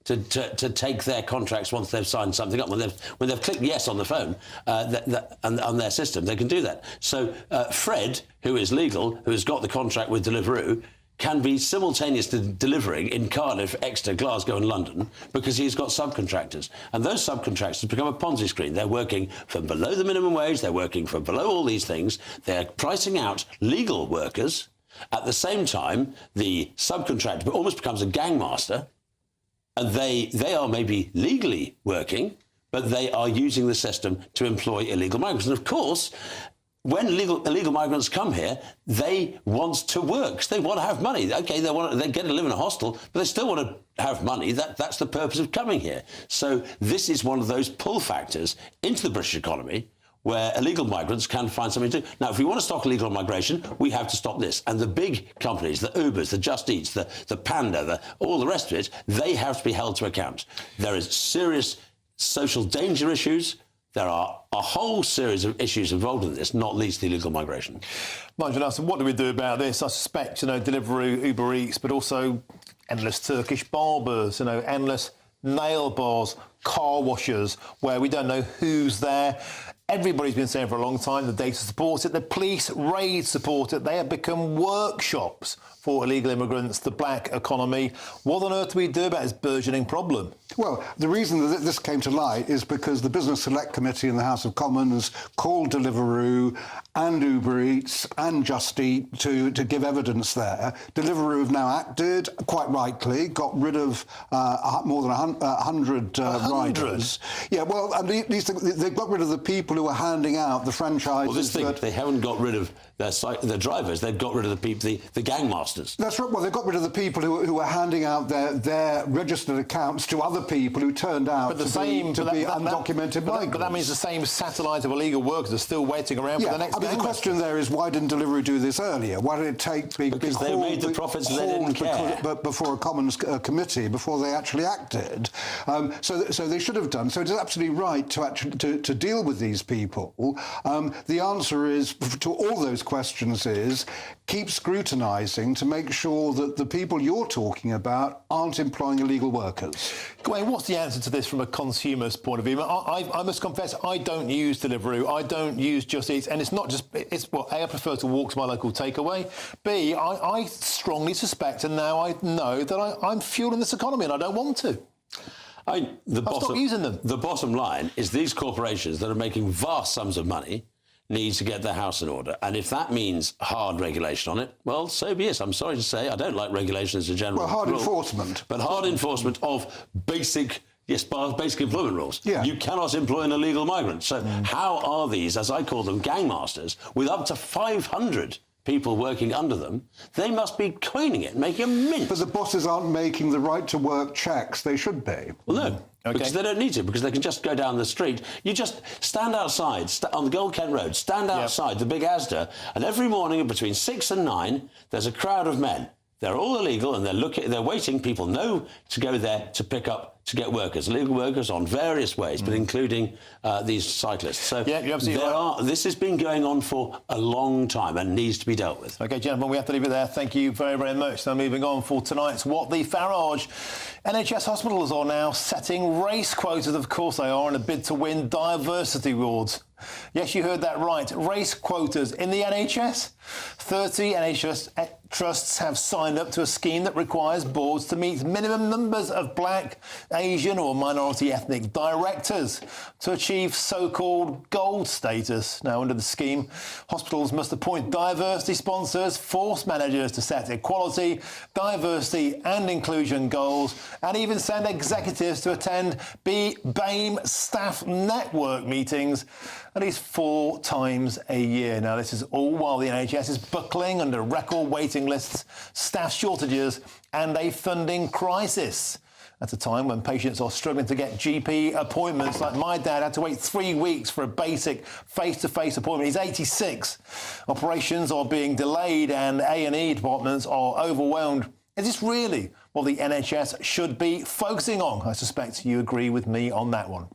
to take their contracts once they've signed something up. When they've clicked yes on the phone on their system, they can do that. So Fred, who is legal, who has got the contract with Deliveroo, can be simultaneously delivering in Cardiff, Exeter, Glasgow and London because he's got subcontractors. And those subcontractors become a Ponzi scheme. They're working for below the minimum wage, they're working for below all these things. They're pricing out legal workers. At the same time, the subcontractor almost becomes a gangmaster, and they are maybe legally working, but they are using the system to employ illegal migrants. And of course, when illegal migrants come here, they want to work. They want to have money. OK, they get to live in a hostel, but they still want to have money. That's the purpose of coming here. So this is one of those pull factors into the British economy where illegal migrants can find something to do. Now, if we want to stop illegal migration, we have to stop this. And the big companies, the Ubers, the Just Eats, the Panda, all the rest of it, they have to be held to account. There is serious social danger issues. There are a whole series of issues involved in this, not least the illegal migration. Nigel Nelson, what do we do about this? I suspect, Deliveroo, Uber Eats, but also endless Turkish barbers, endless nail bars, car washers, where we don't know who's there. Everybody's been saying for a long time the data supports it, the police raids support it. They have become workshops for illegal immigrants, the black economy. What on earth do we do about this burgeoning problem? Well, the reason that this came to light is because the Business Select Committee in the House of Commons called Deliveroo and Uber Eats and Just Eat to give evidence there. Deliveroo have now acted, quite rightly, got rid of more than 100 riders. Yeah, well, at least they got rid of the people who were handing out the franchises. Well, this thing, they haven't got rid of their drivers, they've got rid of the people, the gangmasters. That's right. Well, they've got rid of the people who were handing out their registered accounts to other people who turned out to be undocumented migrants. But that means the same satellite of illegal workers are still waiting around for the next. The question there is, why didn't Deliveroo do this earlier? Why did it take because they made the profits and they didn't care. But before a Commons committee, before they actually acted, so they should have done. So it is absolutely right to deal with these people. The answer is to all those questions is keep scrutinising to make sure that the people you're talking about aren't employing illegal workers. Gawain, what's the answer to this from a consumer's point of view? I must confess, I don't use Deliveroo, I don't use Just Eat, and it's not just, A, I prefer to walk to my local takeaway. B, I strongly suspect, and now I know, that I'm fueling this economy and I don't want to. Stop using them. The bottom line is these corporations that are making vast sums of money need to get their house in order. And if that means hard regulation on it, well, so be it. I'm sorry to say, I don't like regulation as a general rule. Well, hard enforcement. But hard enforcement of basic employment rules. Yeah. You cannot employ an illegal migrant. So how are these, as I call them, gangmasters, with up to 500 people working under them? They must be coining it, making a mint. But the bosses aren't making the right-to-work checks. They should be. Well, no. Okay. Because they don't need to, because they can just go down the street. You just stand outside, on the Gold Kent Road, stand outside the big Asda, and every morning between 6 and 9, there's a crowd of men. They're all illegal, and they're waiting. People know to go there to pick up, to get workers, illegal workers on various ways, but including these cyclists. So you're absolutely right. This has been going on for a long time and needs to be dealt with. OK, gentlemen, we have to leave it there. Thank you very, very much. Now, moving on for tonight's What the Farage. NHS hospitals are now setting race quotas. Of course they are, in a bid to win diversity awards. Yes, you heard that right. Race quotas in the NHS. 30 NHS trusts have signed up to a scheme that requires boards to meet minimum numbers of black, Asian or minority ethnic directors to achieve so-called gold status. Now, under the scheme, hospitals must appoint diversity sponsors, force managers to set equality, diversity and inclusion goals, and even send executives to attend BAME staff network meetings at least 4 times a year. Now, this is all while the NHS is buckling under record waiting lists, staff shortages and a funding crisis. At a time when patients are struggling to get GP appointments, like my dad had to wait 3 weeks for a basic face-to-face appointment. He's 86. Operations are being delayed and A&E departments are overwhelmed. Is this really what the NHS should be focusing on? I suspect you agree with me on that one.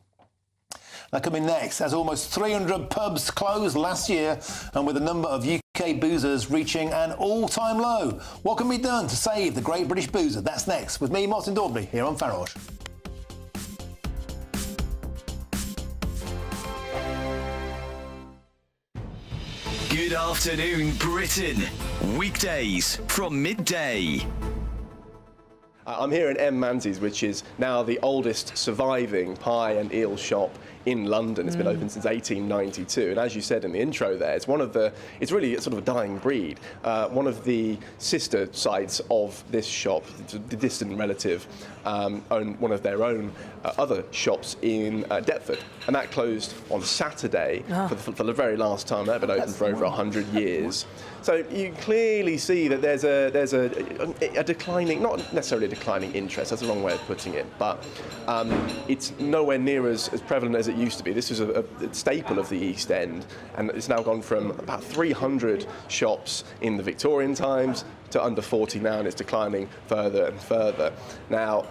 Now, coming next, as almost 300 pubs closed last year and with the number of UK boozers reaching an all-time low. What can be done to save the Great British Boozer? That's next with me, Martin Daubney, here on Farage. Good afternoon, Britain. Weekdays from midday. I'm here in M. Manzi's, which is now the oldest surviving pie and eel shop in London. It's been open since 1892, and as you said in the intro there, it's really sort of a dying breed. One of the sister sites of this shop, the distant relative, own one of their own other shops in Deptford, and that closed on Saturday for the very last time. They've been open for over 100 years. So you clearly see that there's a declining, not necessarily a declining interest, that's a wrong way of putting it, but it's nowhere near as prevalent as it used to be. This was a staple of the East End, and it's now gone from about 300 shops in the Victorian times to under 40 now, and it's declining further and further. Now,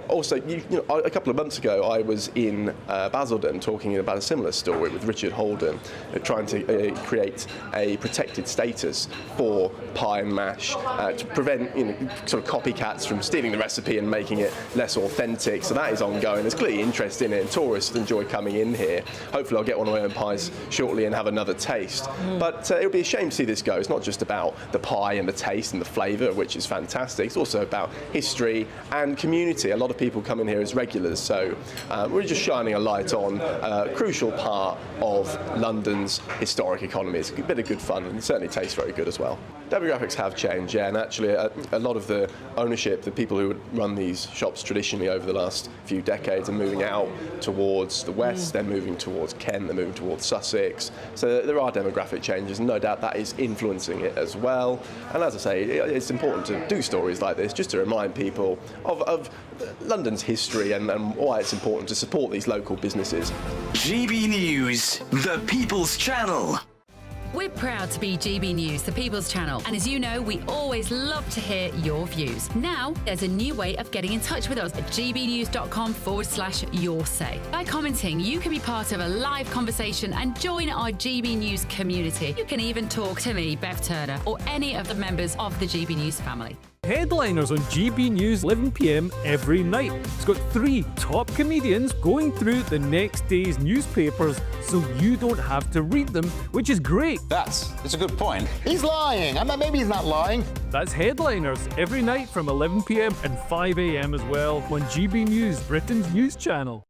also, a couple of months ago, I was in Basildon talking about a similar story with Richard Holden, trying to create a protected status for pie and mash to prevent sort of copycats from stealing the recipe and making it less authentic. So that is ongoing. There's clearly interest in it, and tourists enjoy coming in here. Hopefully, I'll get one of my own pies shortly and have another taste. But it would be a shame to see this go. It's not just about the pie and the taste and the flavour, which is fantastic. It's also about history and community. A lot of people come in here as regulars, so we're just shining a light on a crucial part of London's historic economy. It's a bit of good fun, and it certainly tastes very good as well. Demographics have changed, yeah, and actually a lot of the ownership, the people who would run these shops traditionally over the last few decades are moving out towards the west, they're moving towards Kent, they're moving towards Sussex. So there are demographic changes, and no doubt that is influencing it as well. And as I say, it's important to do stories like this just to remind people of London's history and why it's important to support these local businesses. GB News, the People's Channel. We're proud to be GB News, the People's Channel, and as you know, we always love to hear your views. Now, there's a new way of getting in touch with us at gbnews.com/your-say. By commenting, you can be part of a live conversation and join our GB News community. You can even talk to me, Bev Turner, or any of the members of the GB News family. Headliners on GB News 11 p.m. every night. It's got 3 top comedians going through the next day's newspapers so you don't have to read them, which is great. That's a good point. He's lying. Maybe he's not lying. That's Headliners every night from 11 p.m. and 5 a.m. as well on GB News, Britain's news channel.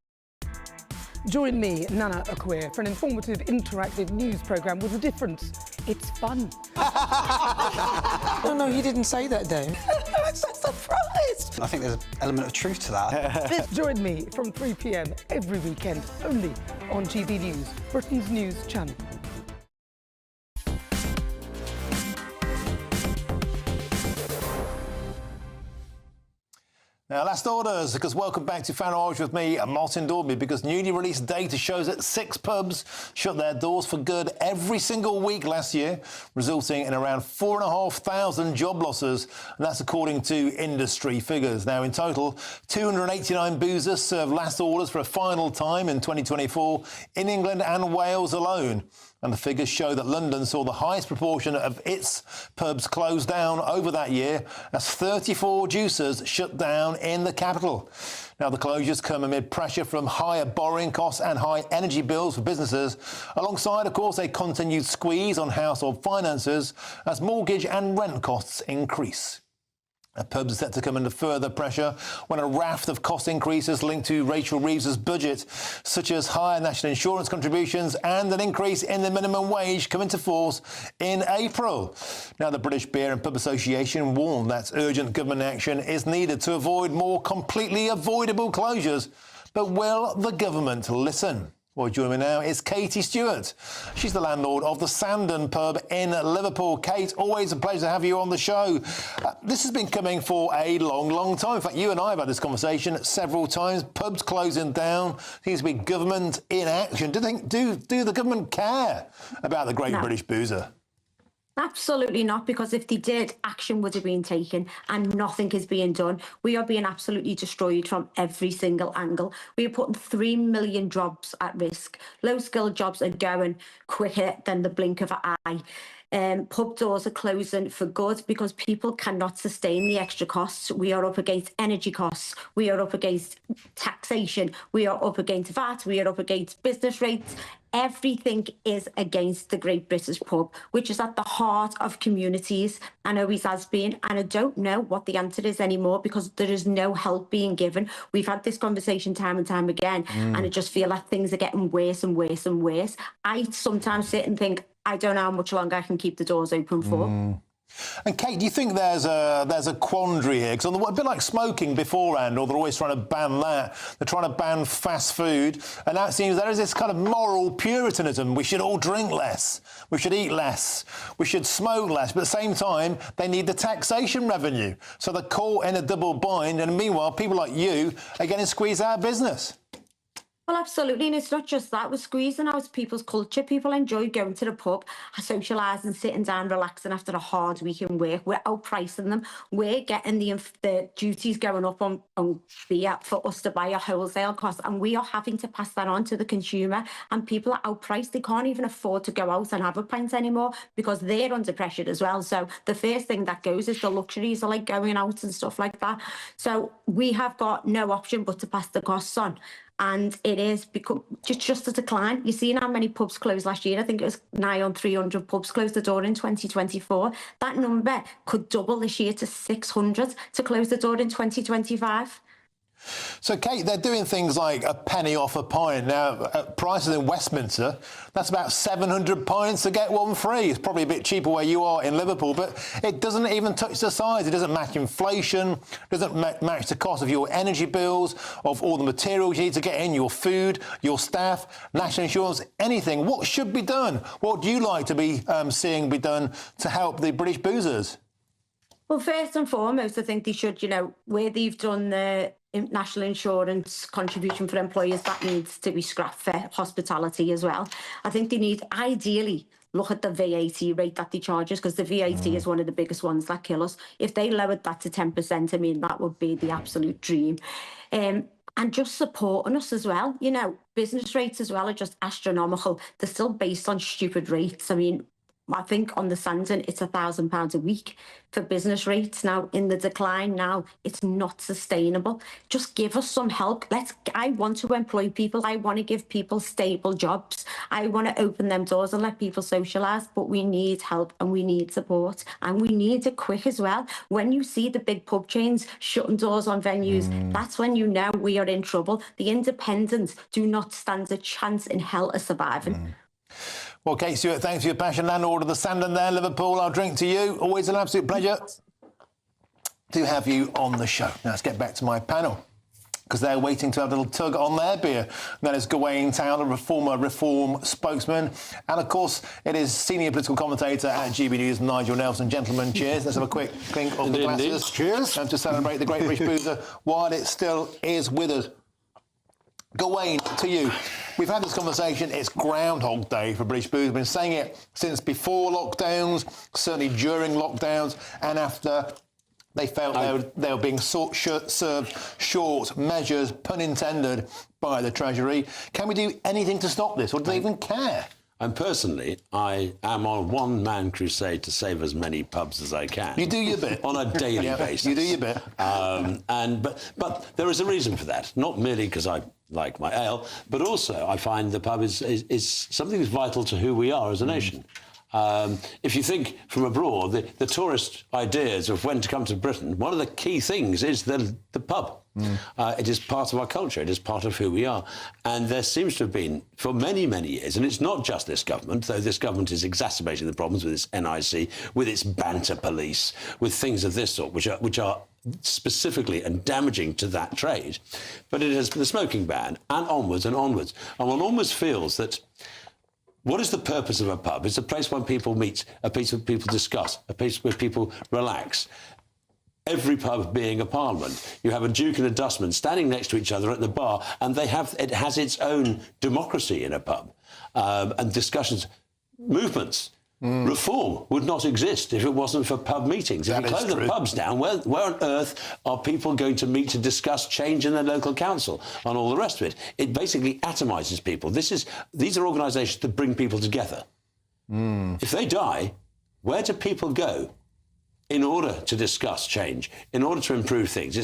Join me, Nana Okoye, for an informative, interactive news programme with a difference. It's fun. No, he didn't say that, Dave. I'm so surprised. I think there's an element of truth to that. Join me from 3 p.m. every weekend, only on GB News, Britain's news channel. Now, last orders, because welcome back to Farage with me, Martin Daubney, because newly released data shows that 6 pubs shut their doors for good every single week last year, resulting in around 4,500 job losses, and that's according to industry figures. Now, in total, 289 boozers served last orders for a final time in 2024 in England and Wales alone. And the figures show that London saw the highest proportion of its pubs close down over that year, as 34 juicers shut down in the capital. Now, the closures come amid pressure from higher borrowing costs and high energy bills for businesses, alongside, of course, a continued squeeze on household finances as mortgage and rent costs increase. Pubs are set to come under further pressure when a raft of cost increases linked to Rachel Reeves's budget, such as higher national insurance contributions and an increase in the minimum wage, come into force in April. Now, the British Beer and Pub Association warned that urgent government action is needed to avoid more completely avoidable closures. But will the government listen? Well, joining me now is Katie Stewart. She's the landlord of the Sandon pub in Liverpool. Kate, always a pleasure to have you on the show. This has been coming for a long, long time. In fact, you and I have had this conversation several times. Pubs closing down, seems to be government inaction. Do the government care about the Great British Boozer? Absolutely not, because if they did, action would have been taken and nothing is being done. We are being absolutely destroyed from every single angle. We are putting 3 million jobs at risk. Low-skilled jobs are going quicker than the blink of an eye. Pub doors are closing for good because people cannot sustain the extra costs. We are up against energy costs. We are up against taxation. We are up against VAT. We are up against business rates. Everything is against the Great British Pub, which is at the heart of communities and always has been. And I don't know what the answer is anymore because there is no help being given. We've had this conversation time and time again, and I just feel like things are getting worse and worse and worse. I sometimes sit and think, I don't know how much longer I can keep the doors open for. And Kate, do you think there's a quandary here? Because a bit like smoking beforehand, or they're always trying to ban that. They're trying to ban fast food, and that seems there is this kind of moral puritanism. We should all drink less. We should eat less. We should smoke less. But at the same time, they need the taxation revenue. So they're caught in a double bind, and meanwhile, people like you are getting squeezed out of business. Well, absolutely, and it's not just that. We're squeezing out people's culture. People enjoy going to the pub, socialising, sitting down, relaxing after a hard week in work. We're outpricing them. We're getting the duties going up on beer for us to buy a wholesale cost, and we are having to pass that on to the consumer, and people are outpriced. They can't even afford to go out and have a pint anymore because they're under pressure as well. So the first thing that goes is the luxuries, are like going out and stuff like that. So we have got no option but to pass the costs on. And it is just a decline. You've seen how many pubs closed last year. I think it was nigh on 300 pubs closed the door in 2024. That number could double this year to 600 to close the door in 2025. So, Kate, they're doing things like a penny off a pint. Now, at prices in Westminster, that's about 700 pints to get one free. It's probably a bit cheaper where you are in Liverpool, but it doesn't even touch the size. It doesn't match inflation, doesn't match the cost of your energy bills, of all the materials you need to get in, your food, your staff, national insurance, anything. What should be done? What do you like to be seeing be done to help the British boozers? Well, first and foremost, I think they should, where they've done the national insurance contribution for employers, that needs to be scrapped for hospitality as well. I think they need, ideally, look at the VAT rate that they charge us, because the VAT is one of the biggest ones that kill us. If they lowered that to 10%, I mean, that would be the absolute dream. And just supporting us as well. Business rates as well are just astronomical. They're still based on stupid rates. I mean, I think on the Sandon, it's £1,000 a week for business rates. Now, in the decline now, it's not sustainable. Just give us some help. I want to employ people. I want to give people stable jobs. I want to open them doors and let people socialise, but we need help and we need support, and we need it quick as well. When you see the big pub chains shutting doors on venues, that's when you know we are in trouble. The independents do not stand a chance in hell of surviving. Well, Kate Stewart, thanks for your passion. Landlord of the Sandon there, Liverpool. I'll drink to you. Always an absolute pleasure to have you on the show. Now, let's get back to my panel, because they're waiting to have a little tug on their beer. That is Gawain Taylor, a former Reform spokesman. And, of course, it is senior political commentator at GBNews, Nigel Nelson. Gentlemen, cheers. Let's have a quick clink of the glasses. Cheers. And to celebrate the Great British Boozer while it still is with us. Gawain, to you. We've had this conversation. It's Groundhog Day for British Booze. We've been saying it since before lockdowns, certainly during lockdowns, and after. They felt they were being served short measures, pun intended, by the Treasury. Can we do anything to stop this, or do they even care? And personally, I am on one-man crusade to save as many pubs as I can. You do your bit. On a daily basis. You do your bit. But there is a reason for that. Not merely because I like my ale, but also I find the pub is something that's vital to who we are as a nation. If you think from abroad, the tourist ideas of when to come to Britain, one of the key things is the pub. It is part of our culture. It is part of who we are. And there seems to have been, for many, many years, and it's not just this government, though this government is exacerbating the problems with its NIC, with its banter police, with things of this sort, which are specifically and damaging to that trade. But it has the smoking ban, and onwards and onwards. And one almost feels that what is the purpose of a pub? It's a place where people meet, a place where people discuss, a place where people relax. Every pub being a parliament. You have a duke and a dustman standing next to each other at the bar, and it has its own democracy in a pub. And discussions, movements. Reform would not exist if it wasn't for pub meetings. If you close the pubs down, where on earth are people going to meet to discuss change in their local council and all the rest of it? It basically atomises people. These are organisations that bring people together. If they die, where do people go in order to discuss change, in order to improve things?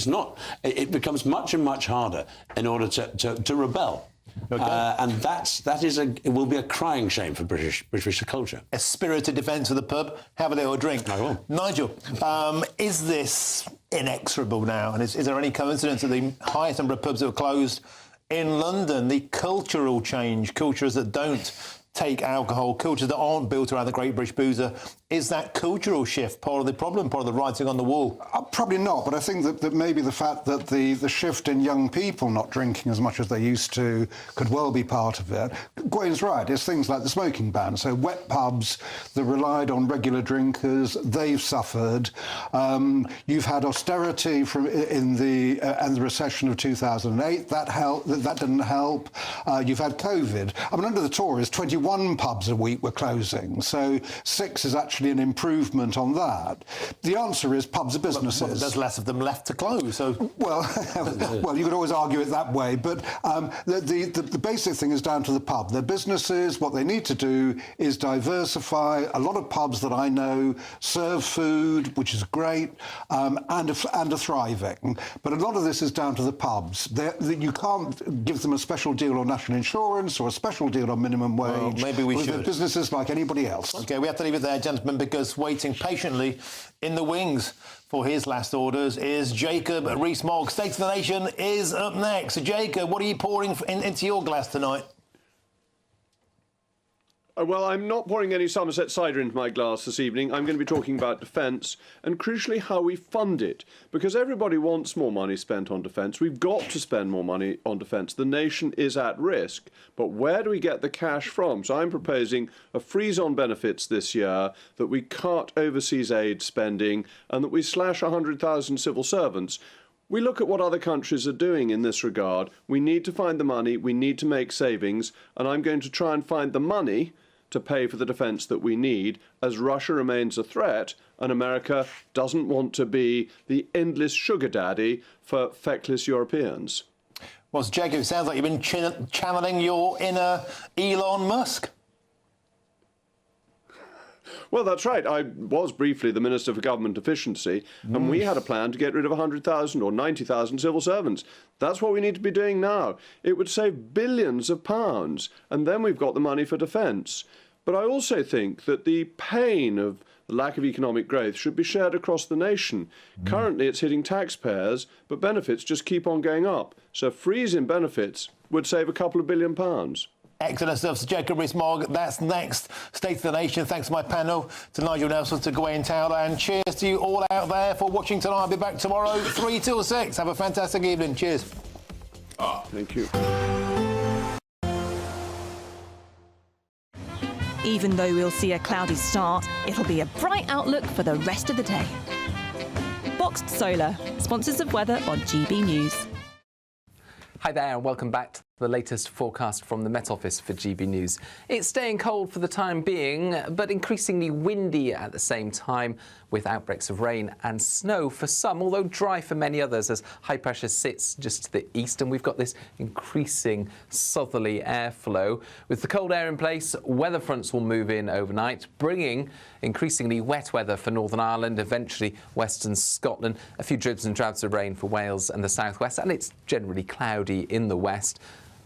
It becomes much and much harder in order to rebel. Okay. And it will be a crying shame for British culture. A spirited defence of the pub. Have a little drink. I will. Nigel, is this inexorable now? And is there any coincidence that the highest number of pubs that have closed in London, the cultural change, cultures that don't take alcohol, cultures that aren't built around the Great British Boozer, is that cultural shift part of the problem, part of the writing on the wall? Probably not, but I think that maybe the fact that the shift in young people not drinking as much as they used to could well be part of it. Gwen's right, it's things like the smoking ban. So wet pubs that relied on regular drinkers, they've suffered. You've had austerity and the recession of 2008, that didn't help. You've had COVID. I mean, under the Tories, 21 pubs a week were closing, so 6 is actually an improvement on that. The answer is pubs are businesses. Well, there's less of them left to close, so... Well, you could always argue it that way, but the basic thing is down to the pub. They're businesses. What they need to do is diversify. A lot of pubs that I know serve food, which is great, and are thriving. But a lot of this is down to the pubs. You can't give them a special deal on national insurance or a special deal on minimum wage. Well, maybe we should. They're businesses like anybody else. OK, we have to leave it there, gentlemen, because waiting patiently in the wings for his last orders is Jacob Rees-Mogg. State of the Nation is up next. So, Jacob, what are you pouring into your glass tonight? Well, I'm not pouring any Somerset cider into my glass this evening. I'm going to be talking about defence and, crucially, how we fund it. Because everybody wants more money spent on defence. We've got to spend more money on defence. The nation is at risk. But where do we get the cash from? So I'm proposing a freeze on benefits this year, that we cut overseas aid spending, and that we slash 100,000 civil servants. We look at what other countries are doing in this regard. We need to find the money. We need to make savings. And I'm going to try and find the money to pay for the defence that we need, as Russia remains a threat and America doesn't want to be the endless sugar daddy for feckless Europeans. Well, Jacob, it sounds like you've been channeling your inner Elon Musk. Well, that's right. I was briefly the Minister for Government Efficiency, and we had a plan to get rid of 100,000 or 90,000 civil servants. That's what we need to be doing now. It would save billions of pounds, and then we've got the money for defence. But I also think that the pain of the lack of economic growth should be shared across the nation. Currently, it's hitting taxpayers, but benefits just keep on going up. So a freeze in benefits would save a couple of £1 billion. Excellent stuff. So Jacob Rees-Mogg, that's next. State of the Nation. Thanks to my panel, to Nigel Nelson, to Gwen Towler, and cheers to you all out there for watching tonight. I'll be back tomorrow, 3 till 6. Have a fantastic evening. Cheers. Thank you. Even though we'll see a cloudy start, it'll be a bright outlook for the rest of the day. Boxed Solar, sponsors of weather on GB News. Hi there and welcome back to The latest forecast from the Met Office for GB News. It's staying cold for the time being, but increasingly windy at the same time, with outbreaks of rain and snow for some, although dry for many others as high pressure sits just to the east, and we've got this increasing southerly airflow. With the cold air in place, weather fronts will move in overnight, bringing increasingly wet weather for Northern Ireland, eventually western Scotland, a few dribs and drabs of rain for Wales and the southwest, and it's generally cloudy in the west.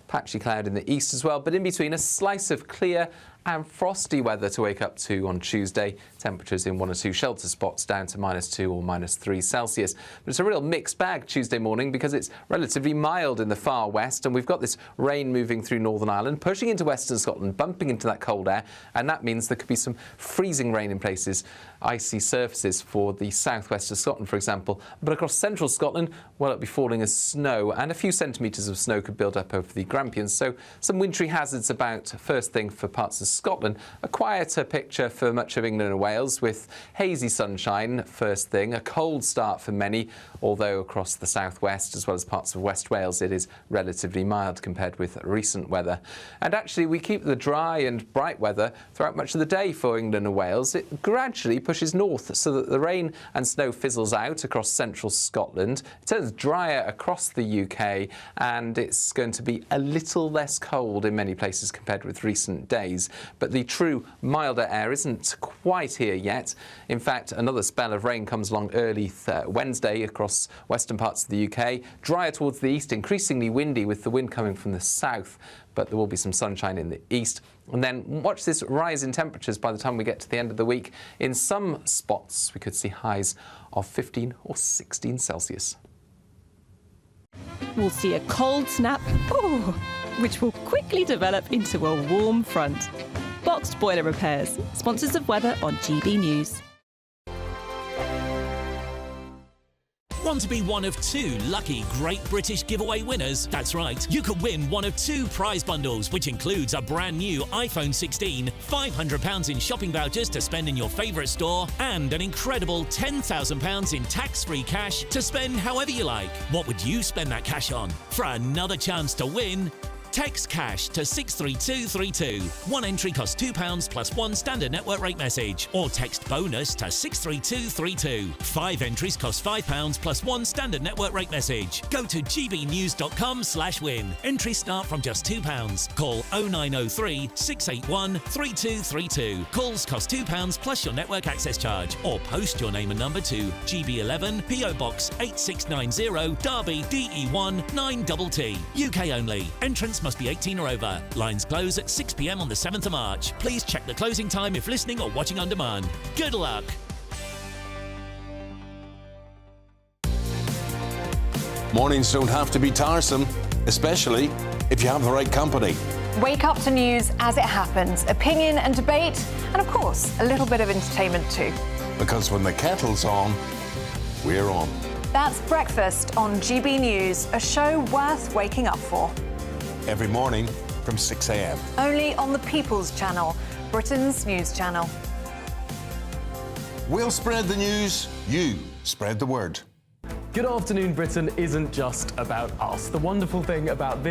Patchy cloud in the east as well, but in between a slice of clear and frosty weather to wake up to on Tuesday. Temperatures in one or two shelter spots down to -2 or -3 Celsius. But it's a real mixed bag Tuesday morning because it's relatively mild in the far west, and we've got this rain moving through Northern Ireland, pushing into western Scotland, bumping into that cold air, and that means there could be some freezing rain in places, icy surfaces for the southwest of Scotland, for example. But across central Scotland, well, it'll be falling as snow, and a few centimetres of snow could build up over the Grampians. So some wintry hazards about first thing for parts of Scotland. A quieter picture for much of England and Wales, with hazy sunshine first thing. A cold start for many, although across the southwest as well as parts of West Wales it is relatively mild compared with recent weather. And actually we keep the dry and bright weather throughout much of the day for England and Wales. It gradually pushes north so that the rain and snow fizzles out across central Scotland. It turns drier across the UK, and it's going to be a little less cold in many places compared with recent days. But the true milder air isn't quite here yet. In fact, another spell of rain comes along early Wednesday across western parts of the UK. Drier towards the east, increasingly windy with the wind coming from the south, but there will be some sunshine in the east. And then watch this rise in temperatures by the time we get to the end of the week. In some spots, we could see highs of 15 or 16 Celsius. We'll see a cold snap, which will quickly develop into a warm front. Boxed Boiler Repairs, sponsors of weather on GB News. Want to be one of 2 lucky Great British giveaway winners? That's right, you could win one of 2 prize bundles, which includes a brand new iPhone 16, £500 in shopping vouchers to spend in your favourite store, and an incredible £10,000 in tax-free cash to spend however you like. What would you spend that cash on? For another chance to win, text cash to 63232. One entry costs £2 plus 1 standard network rate message, or text bonus to 63232. 5 entries cost £5 plus 1 standard network rate message. Go to gbnews.com/win. Entries start from just £2. Call 0903 681 3232. Calls cost £2 plus your network access charge, or post your name and number to GB11 PO Box 8690 Derby DE1 9TT. UK only. Entrance must be 18 or over. Lines close at 6 p.m. on the 7th of March. Please check the closing time if listening or watching on demand. Good luck. Mornings don't have to be tiresome, especially if you have the right company. Wake up to news as it happens, opinion and debate, and of course, a little bit of entertainment too. Because when the kettle's on, we're on. That's Breakfast on GB News, a show worth waking up for. Every morning from 6 a.m. Only on the People's Channel, Britain's news channel. We'll spread the news, you spread the word. Good Afternoon Britain isn't just about us. The wonderful thing about this